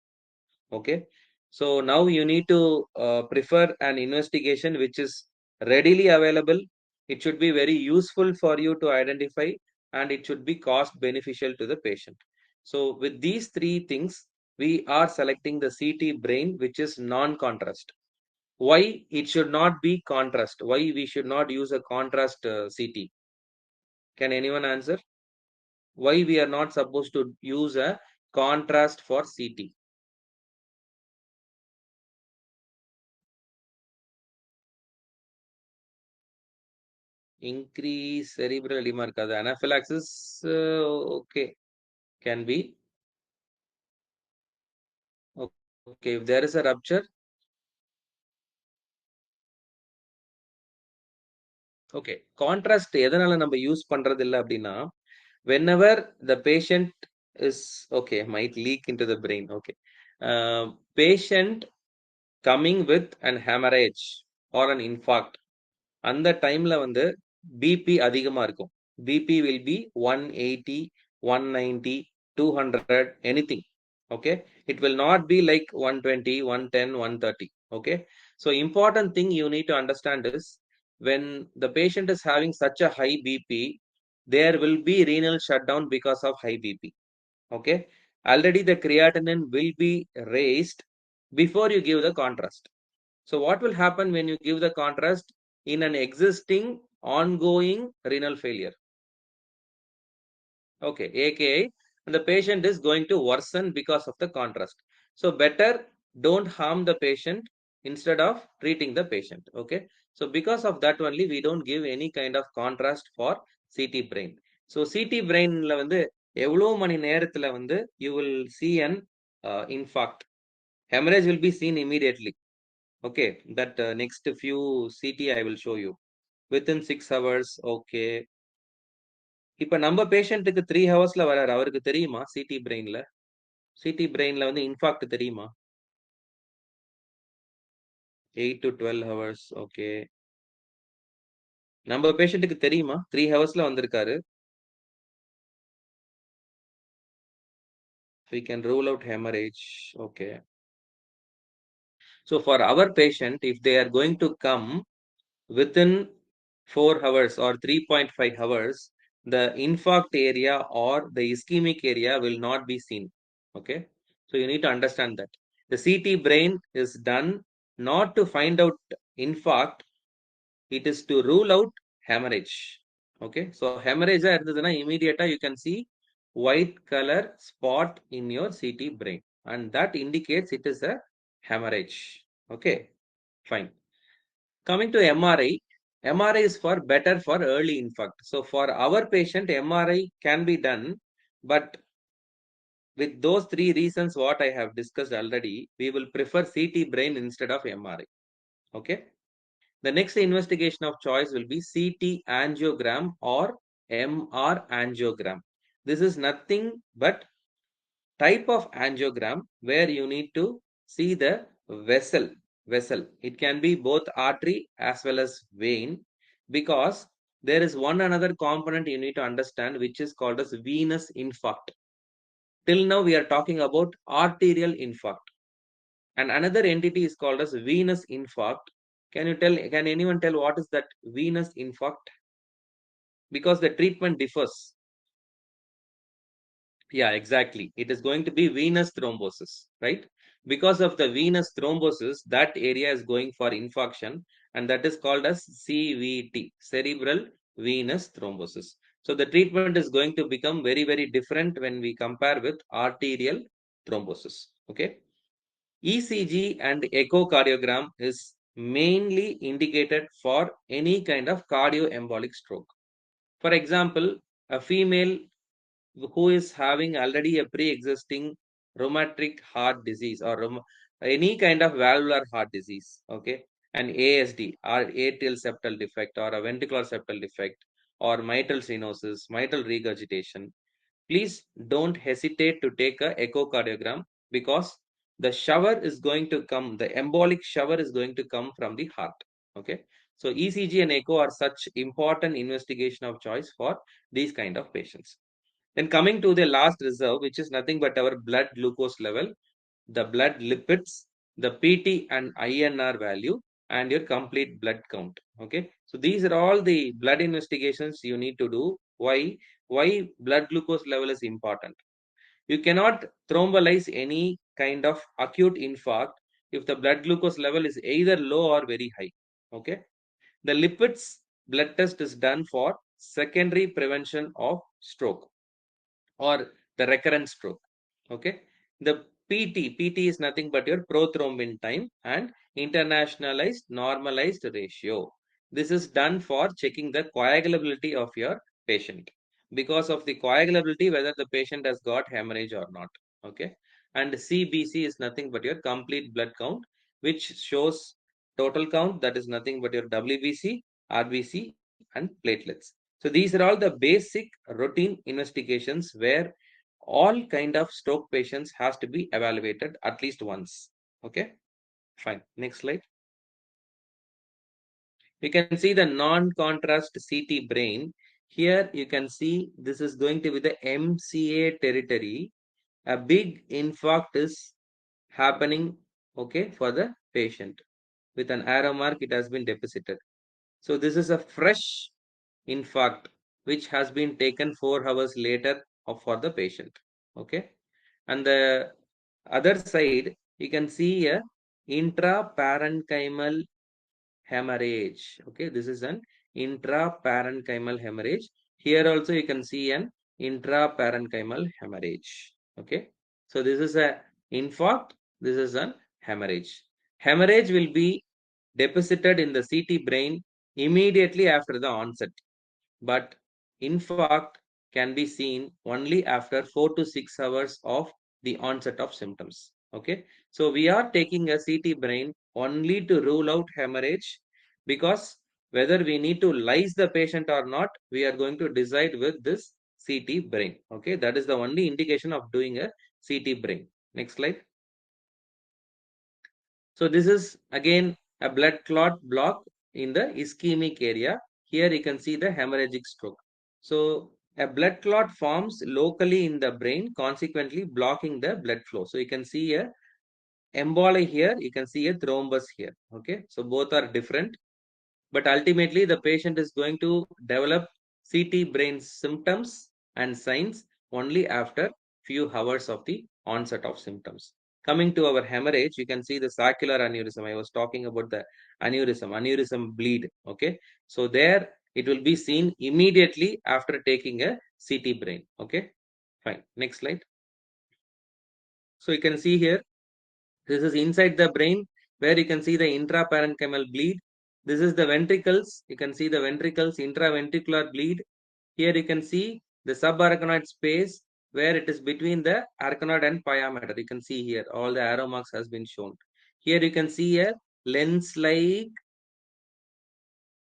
Okay. So now you need to prefer an investigation which is readily available. It should be very useful for you to identify, and it should be cost beneficial to the patient. So with these three things, we are selecting the CT brain, which is non-contrast. Why it should not be contrast? Why we should not use a contrast CT? Can anyone answer? Why we are not supposed to use a contrast for CT? Increase cerebral edema இருக்காது. Anaphylaxis, okay, can be. Okay, if there is a rupture, okay. Contrast எதனால நம்ம use பண்றது இல்ல அப்படின்னா, whenever the patient is okay, might leak into the brain. Okay, patient coming with an hemorrhage or an infarct, அந்த டைம்ல வந்து BP அதிகமா இருக்கும். BP will be 180, 190, 200, anything. Okay, it will not be like 120, 110, 130. Okay, so important thing you need to understand is when the patient is having such a high bp, there will be renal shutdown because of high bp. Okay, already the creatinine will be raised before you give the contrast. So what will happen when you give the contrast in an existing ongoing renal failure? Okay, aka the patient is going to worsen because of the contrast. So better don't harm the patient instead of treating the patient. Okay, so because of that only we don't give any kind of contrast for CT brain. So CT brainல வந்து எவ்வளவு மணி நேரத்துல வந்து you will see an infarct. Hemorrhage will be seen immediately. Okay, that next few CT I will show you within 6 hours. Okay, இப்ப நம்ம பேஷண்ட்டுக்கு 3 ஹவர்ஸ்ல வராரு. அவருக்கு தெரியுமா சிடி பிரெயின்ல? சிடி பிரெயின்ல வந்து இன்ஃபாக்ட் தெரியுமா? 8 to 12 ஹவர்ஸ். ஓகே. நம்ம பேஷண்ட்டுக்கு தெரியுமா? 3 ஹவர்ஸ்ல வந்திருக்காரு. We can rule out hemorrhage. Okay. So for our patient, if they are going to come within 4 hours or 3.5 hours, the infarct area or the ischemic area will not be seen. Okay, so you need to understand that the CT brain is done not to find out infarct, it is to rule out hemorrhage. Okay, so hemorrhage irundhaduna immediate you can see white color spot in your CT brain, and that indicates it is a hemorrhage. Okay, fine. Coming to MRI, MRI is for better for early infarct. So for our patient, MRI can be done, but with those three reasons what I have discussed already, we will prefer CT brain instead of MRI. Okay. The next investigation of choice will be CT angiogram or MR angiogram. This is nothing but type of angiogram where you need to see the vessel. It can be both artery as well as vein, because there is one another component you need to understand which is called as venous infarct. Till now we are talking about arterial infarct, and another entity is called as venous infarct. Can anyone tell what is that venous infarct? Because the treatment differs. Yeah, exactly. It is going to be venous thrombosis, right? Because of the venous thrombosis, that area is going for infarction, and that is called as CVT, cerebral venous thrombosis. So the treatment is going to become very, very different when we compare with arterial thrombosis. Okay. ECG and echocardiogram is mainly indicated for any kind of cardioembolic stroke. For example, a female who is having already a pre-existing rheumatic heart disease or any kind of valvular heart disease, okay, an ASD or atrial septal defect or a ventricular septal defect or mitral stenosis, mitral regurgitation, please don't hesitate to take a echocardiogram, because the shower is going to come, the embolic shower is going to come from the heart. Okay, so ECG and echo are such important investigation of choice for these kind of patients. Then coming to the last reserve, which is nothing but our blood glucose level, the blood lipids, the PT and INR value, and your complete blood count. Okay, so these are all the blood investigations you need to do. Why? Why blood glucose level is important? You cannot thrombolize any kind of acute infarct if the blood glucose level is either low or very high. Okay, the lipids blood test is done for secondary prevention of stroke or the recurrent stroke. Okay. The PT is nothing but your prothrombin time and internationalized normalized ratio. This is done for checking the coagulability of your patient. Because of the coagulability, whether the patient has got hemorrhage or not. Okay. And CBC is nothing but your complete blood count, which shows total count, that is nothing but your WBC, RBC, and platelets. So these are all the basic routine investigations where all kind of stroke patients has to be evaluated at least once. Okay, fine. Next slide. You can see the non-contrast CT brain. Here you can see this is going to be the MCA territory. A big infarct is happening, okay, for the patient. With an arrow mark, it has been deposited. So this is a fresh infarct which has been taken 4 hours later for the patient. Okay, and the other side you can see a intraparenchymal hemorrhage. Okay, this is an intraparenchymal hemorrhage. Here also you can see an intraparenchymal hemorrhage. Okay, so this is a infarct, this is an hemorrhage. Hemorrhage will be deposited in the CT brain immediately after the onset, but infarct can be seen only after 4 to 6 hours of the onset of symptoms. Okay, so we are taking a CT brain only to rule out hemorrhage, because whether we need to lyse the patient or not, we are going to decide with this CT brain. Okay, that is the only indication of doing a CT brain. Next slide. So this is again a blood clot block in the ischemic area. Here you can see the hemorrhagic stroke. So a blood clot forms locally in the brain, consequently blocking the blood flow. So you can see a emboli here, you can see a thrombus here. Okay, so both are different, but ultimately the patient is going to develop CT brain symptoms and signs only after few hours of the onset of symptoms. Coming to our hemorrhage, you can see the saccular aneurysm. I was talking about the aneurysm bleed. Okay, so there it will be seen immediately after taking a CT brain. Okay, fine. Next slide. So you can see here, this is inside the brain where you can see the intraparenchymal bleed. This is the ventricles. You can see the ventricles, intraventricular bleed. Here you can see the subarachnoid space where it is between the arachnoid and pyometer. You can see here all the arrow marks has been shown. Here you can see a lens-like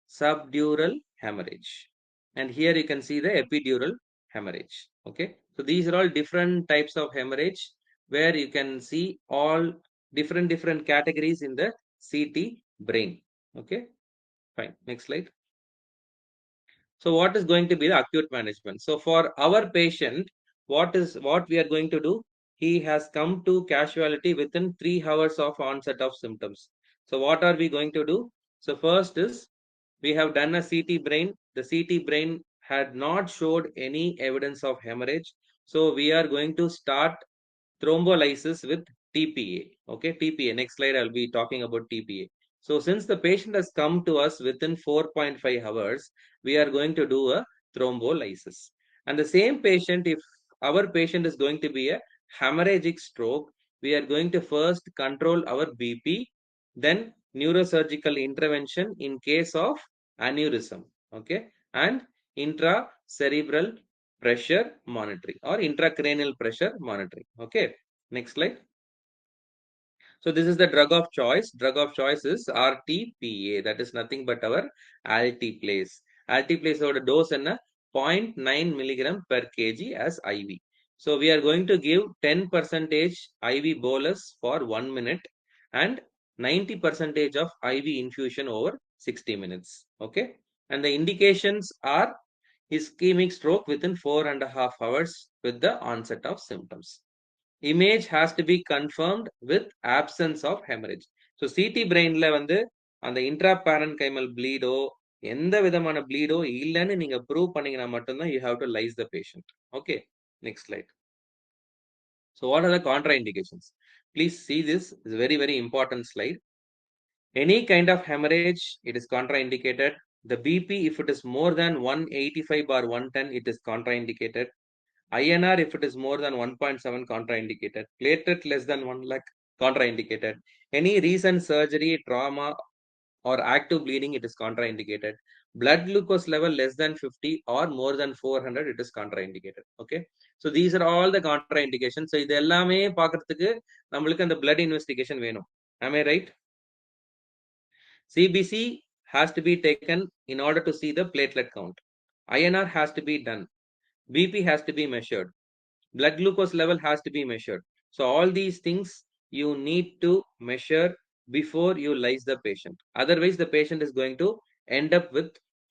subdural hemorrhage. And here you can see the epidural hemorrhage. Okay. So these are all different types of hemorrhage where you can see all different categories in the CT brain. Okay. Fine. Next slide. So what is going to be the acute management? So for our patient, what we are going to do? He has come to casualty within 3 hours of onset of symptoms. So what are we going to do? So first is we have done a CT brain. The CT brain had not showed any evidence of hemorrhage. So we are going to start thrombolysis with TPA. Okay, TPA. Next slide, I'll be talking about TPA. So since the patient has come to us within 4.5 hours, we are going to do a thrombolysis. And the same patient, if our patient is going to be a hemorrhagic stroke, we are going to first control our BP, then neurosurgical intervention in case of aneurysm. Okay, and intracerebral pressure monitoring or intracranial pressure monitoring. Okay, next slide. So this is the drug of choice. Drug of choice is RTPA. That is nothing but our altiplase. Altiplase over dose and a zero point 0.9 milligram per kg as IV. So we are going to give 10% IV bolus for 1 minute and 90% of IV infusion over 60 minutes. Okay. And the indications are ischemic stroke within 4.5 hours with the onset of symptoms. Image has to be confirmed with absence of hemorrhage. So CT brainல வந்து அந்த intraparenchymal bleed எந்த விதமான bleed இல்லைன்னு நீங்க prove பண்ணீங்கன்னா மட்டும்தான் you have to lyse the patient. Okay, next slide. So what are the contraindications? Please see this. It's a very, very important slide. Any kind of hemorrhage, it is contraindicated. The BP, if it is more than 185/110, it is contraindicated. INR, if it is more than 1.7, contraindicated. Platelet less than 1 lakh, contraindicated. Any recent surgery, trauma, or active bleeding, it is contraindicated. Blood glucose level less than 50 or more than 400, it is contraindicated. Okay. So these are all the contraindications. So இது எல்லாமே பார்க்கிறதுக்கு நம்மளுக்கு அந்த blood investigation வேணும். Am I right? CBC has to be taken in order to see the platelet count. INR has to be done. BP has to be measured. Blood glucose level has to be measured. So all these things you need to measure before you lyse the patient. Otherwise, the patient is going to end up with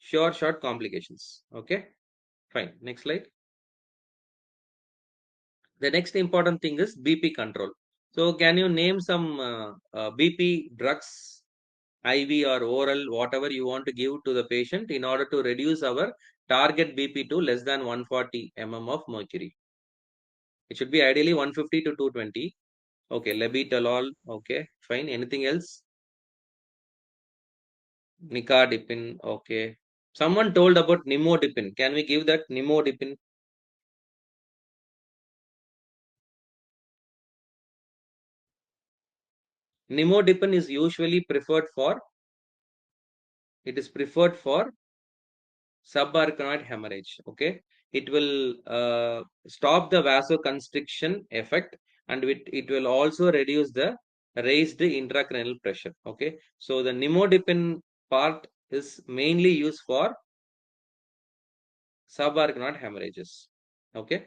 short complications. Okay, fine. Next slide. The next important thing is BP control. So can you name some BP drugs, IV or oral, whatever you want to give to the patient in order to reduce our target BP to less than 140 mm of mercury? It should be ideally 150 to 220. Okay, lebitalol. Okay, fine. Anything else? Nicardipine. Okay. Someone told about nimodipine. Can we give that nimodipine? Nimodipine is usually preferred for, it is preferred for subarachnoid hemorrhage. Okay. It will stop the vasoconstriction effect and it will also reduce the raised intracranial pressure. Okay. So the nimodipine part is mainly used for subarachnoid hemorrhages. Okay.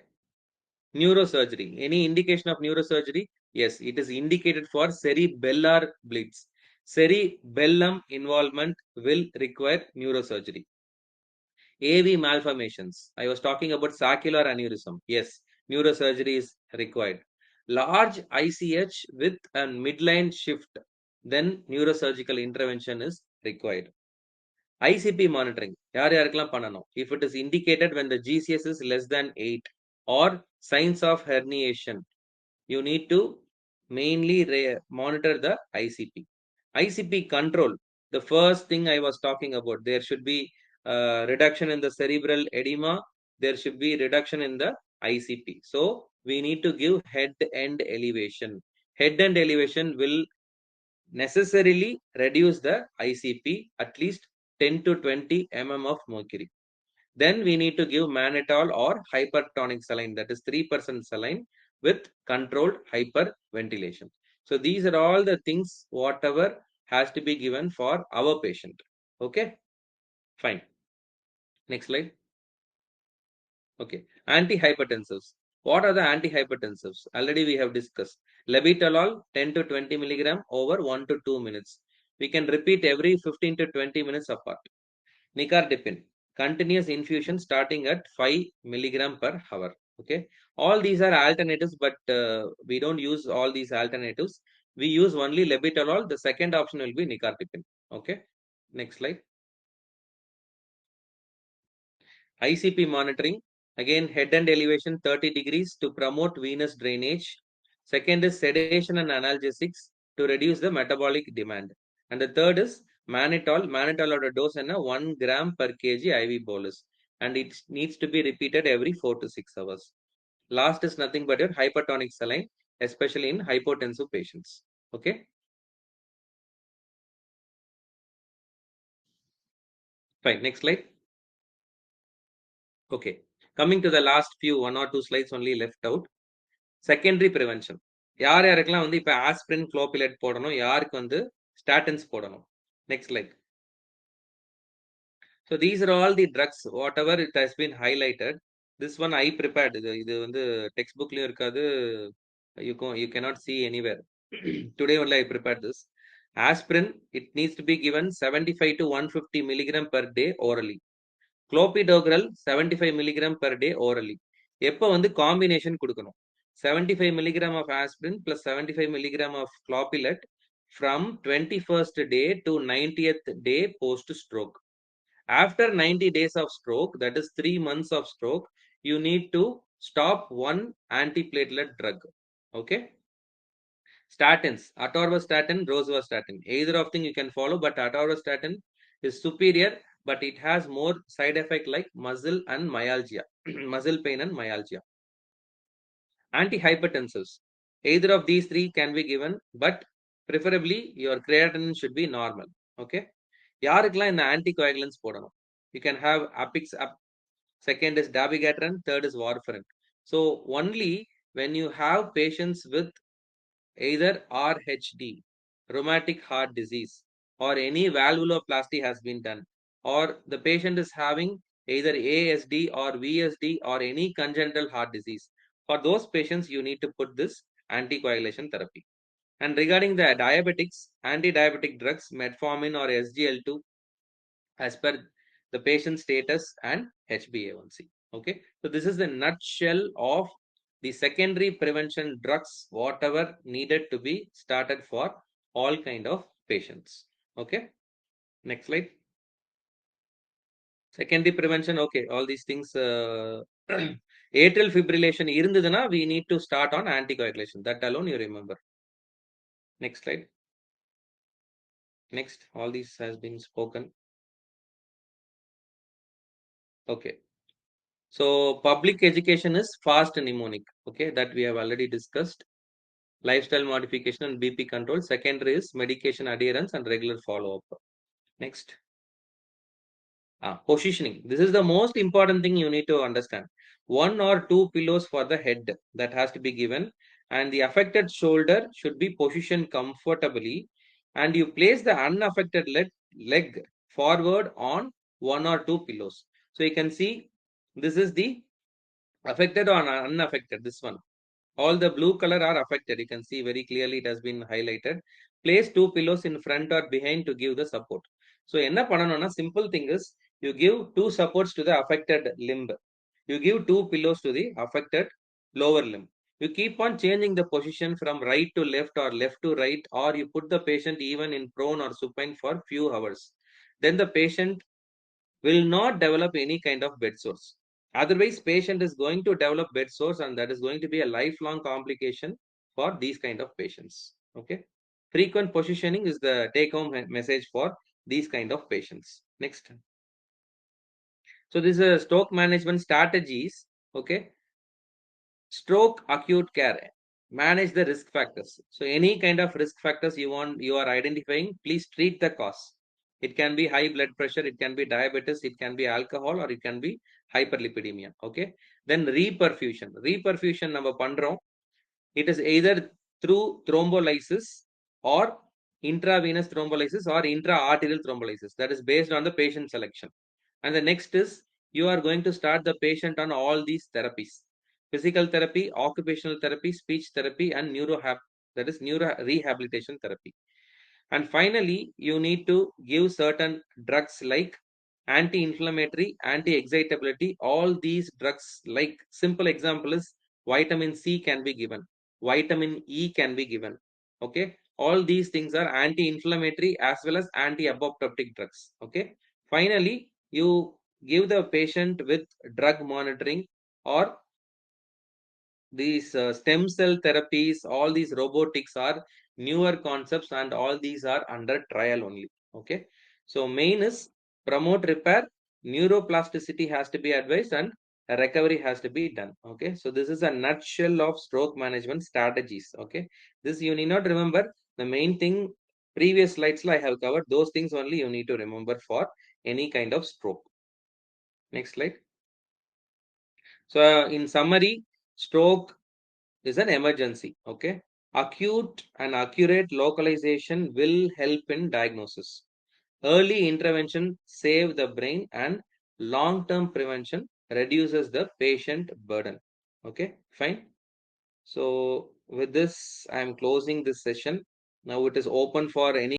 Neurosurgery. Any indication of neurosurgery? Yes, it is indicated for cerebellar bleeds. Cerebellum involvement will require neurosurgery. AV malformations. I was talking about saccular aneurysm. Yes, neurosurgery is required. Large ICH with a midline shift, then neurosurgical intervention is required. ICP monitoring. யார் யாருக்கெல்லாம் பண்ணணும்? If it is indicated when the GCS is less than 8 or signs of herniation, you need to mainly monitor the ICP. ICP control. The first thing I was talking about, there should be reduction in the cerebral edema. There should be reduction in the ICP. So we need to give head end elevation. Head end elevation will necessarily reduce the ICP at least 10 to 20 mm of mercury. Then we need to give mannitol or hypertonic saline, that is 3% saline with controlled hyperventilation. So these are all the things whatever has to be given for our patient. Okay, fine. Next slide. Okay, antihypertensives. What are the antihypertensives? Already we have discussed. Lebitalol 10 to 20 milligram over 1 to 2 minutes. We can repeat every 15 to 20 minutes apart. Nicardipine, continuous infusion starting at 5 milligram per hour. Okay, all these are alternatives, but we don't use all these alternatives. We use only lebitalol. The second option will be nicardipine. Okay, Next slide. ICP monitoring. Again, head and elevation 30 degrees to promote venous drainage. Second is sedation and analgesics to reduce the metabolic demand. And the third is mannitol. Mannitol at a dose and a 1 gram per kg IV bolus. And it needs to be repeated every 4 to 6 hours. Last is nothing but your hypertonic saline, especially in hypotensive patients. Okay. Fine. Next slide. Okay. Coming to the last few, 1 or 2 slides only left out. Secondary prevention யார் யாருக்கெல்லாம் வந்து இப்போ aspirin குளோபிலேட் போடணும், யாருக்கு வந்து statins போடணும். Next like. So these are all the drugs whatever it has been highlighted. This one I prepared. இது வந்து டெக்ஸ்ட் புக்லையும் இருக்காது, you cannot see anywhere. Today only I prepared this. Aspirin it needs to be given 75 to 150 milligram per day orally. Clopidogrel 75 milligram per day orally. எப்போ வந்து combination கொடுக்கணும், 75 milligram of aspirin plus 75 milligram of clopidogrel from 21st day to 90th day post stroke. After 90 days of stroke, that is 3 months of stroke, you need to stop one antiplatelet drug. Okay. Statins, atorvastatin, rosuvastatin, either of them you can follow, but atorvastatin is superior, but it has more side effect like muscle and myalgia, muscle pain and myalgia. Antihypertensives, either of these three can be given, but preferably your creatinine should be normal. Okay. யாருக்கெல்லாம் இந்த anticoagulants போடணும்? You can have apix up, second is dabigatran, third is warfarin. So only when you have patients with either RHD, rheumatic heart disease, or any valvuloplasty has been done, or the patient is having either ASD or VSD or any congenital heart disease. For those patients, you need to put this anticoagulation therapy. And regarding the diabetics, anti-diabetic drugs, metformin or SGL2, as per the patient status and HbA1c. Okay, so this is the nutshell of the secondary prevention drugs, whatever needed to be started for all kind of patients. Okay, next slide. Secondary prevention, okay, all these things. Atrial fibrillation irundhuduna, we need to start on anticoagulation. That alone you remember. Next slide. Next, all these has been spoken. Okay. So public education is fast mnemonic. Okay, that we have already discussed. Lifestyle modification and BP control. Secondary is medication adherence and regular follow-up. Next. Positioning. This is the most important thing you need to understand. 1 or 2 pillows for the head that has to be given, and the affected shoulder should be positioned comfortably, and you place the unaffected leg forward on 1 or 2 pillows. So you can see this is the affected or unaffected, this one. All the blue color are affected. You can see very clearly it has been highlighted. Place 2 pillows in front or behind to give the support. So enna pananona, simple thing is you give 2 supports to the affected limb. You give 2 pillows to the affected lower limb. You keep on changing the position from right to left or left to right, or you put the patient even in prone or supine for few hours. Then the patient will not develop any kind of bed sores. Otherwise, patient is going to develop bed sores, and that is going to be a lifelong complication for these kind of patients. Okay. Frequent positioning is the take-home message for these kind of patients. Next. So this is a stroke management strategies. Okay. Stroke acute care. Manage the risk factors. So any kind of risk factors you are identifying, please treat the cause. It can be high blood pressure, it can be diabetes, it can be alcohol, or it can be hyperlipidemia. Okay. Then reperfusion. Reperfusion நம்ம பண்றோம். It is either through thrombolysis or intravenous thrombolysis or intra-arterial thrombolysis. That is based on the patient selection. And the next is you are going to start the patient on all these therapies: physical therapy, occupational therapy, speech therapy, and neuro rehabilitation therapy. And finally, you need to give certain drugs like anti-inflammatory, anti-excitability. All these drugs, like simple example is vitamin C can be given, vitamin E can be given. Okay, All these things are anti-inflammatory as well as anti-apoptotic drugs. Okay. Finally, you give the patient with drug monitoring or these stem cell therapies, all these robotics are newer concepts and all these are under trial only. Okay. So main is promote repair, neuroplasticity has to be advised and recovery has to be done. Okay. So this is a nutshell of stroke management strategies. Okay. This you need not remember. The main thing previous slides I have covered, those things only you need to remember for any kind of stroke. Next slide. So in summary, stroke is an emergency. Okay. Acute and accurate localization will help in diagnosis. Early intervention save the brain and long-term prevention reduces the patient burden. Okay, fine. So with this, I am closing this session. Now it is open for any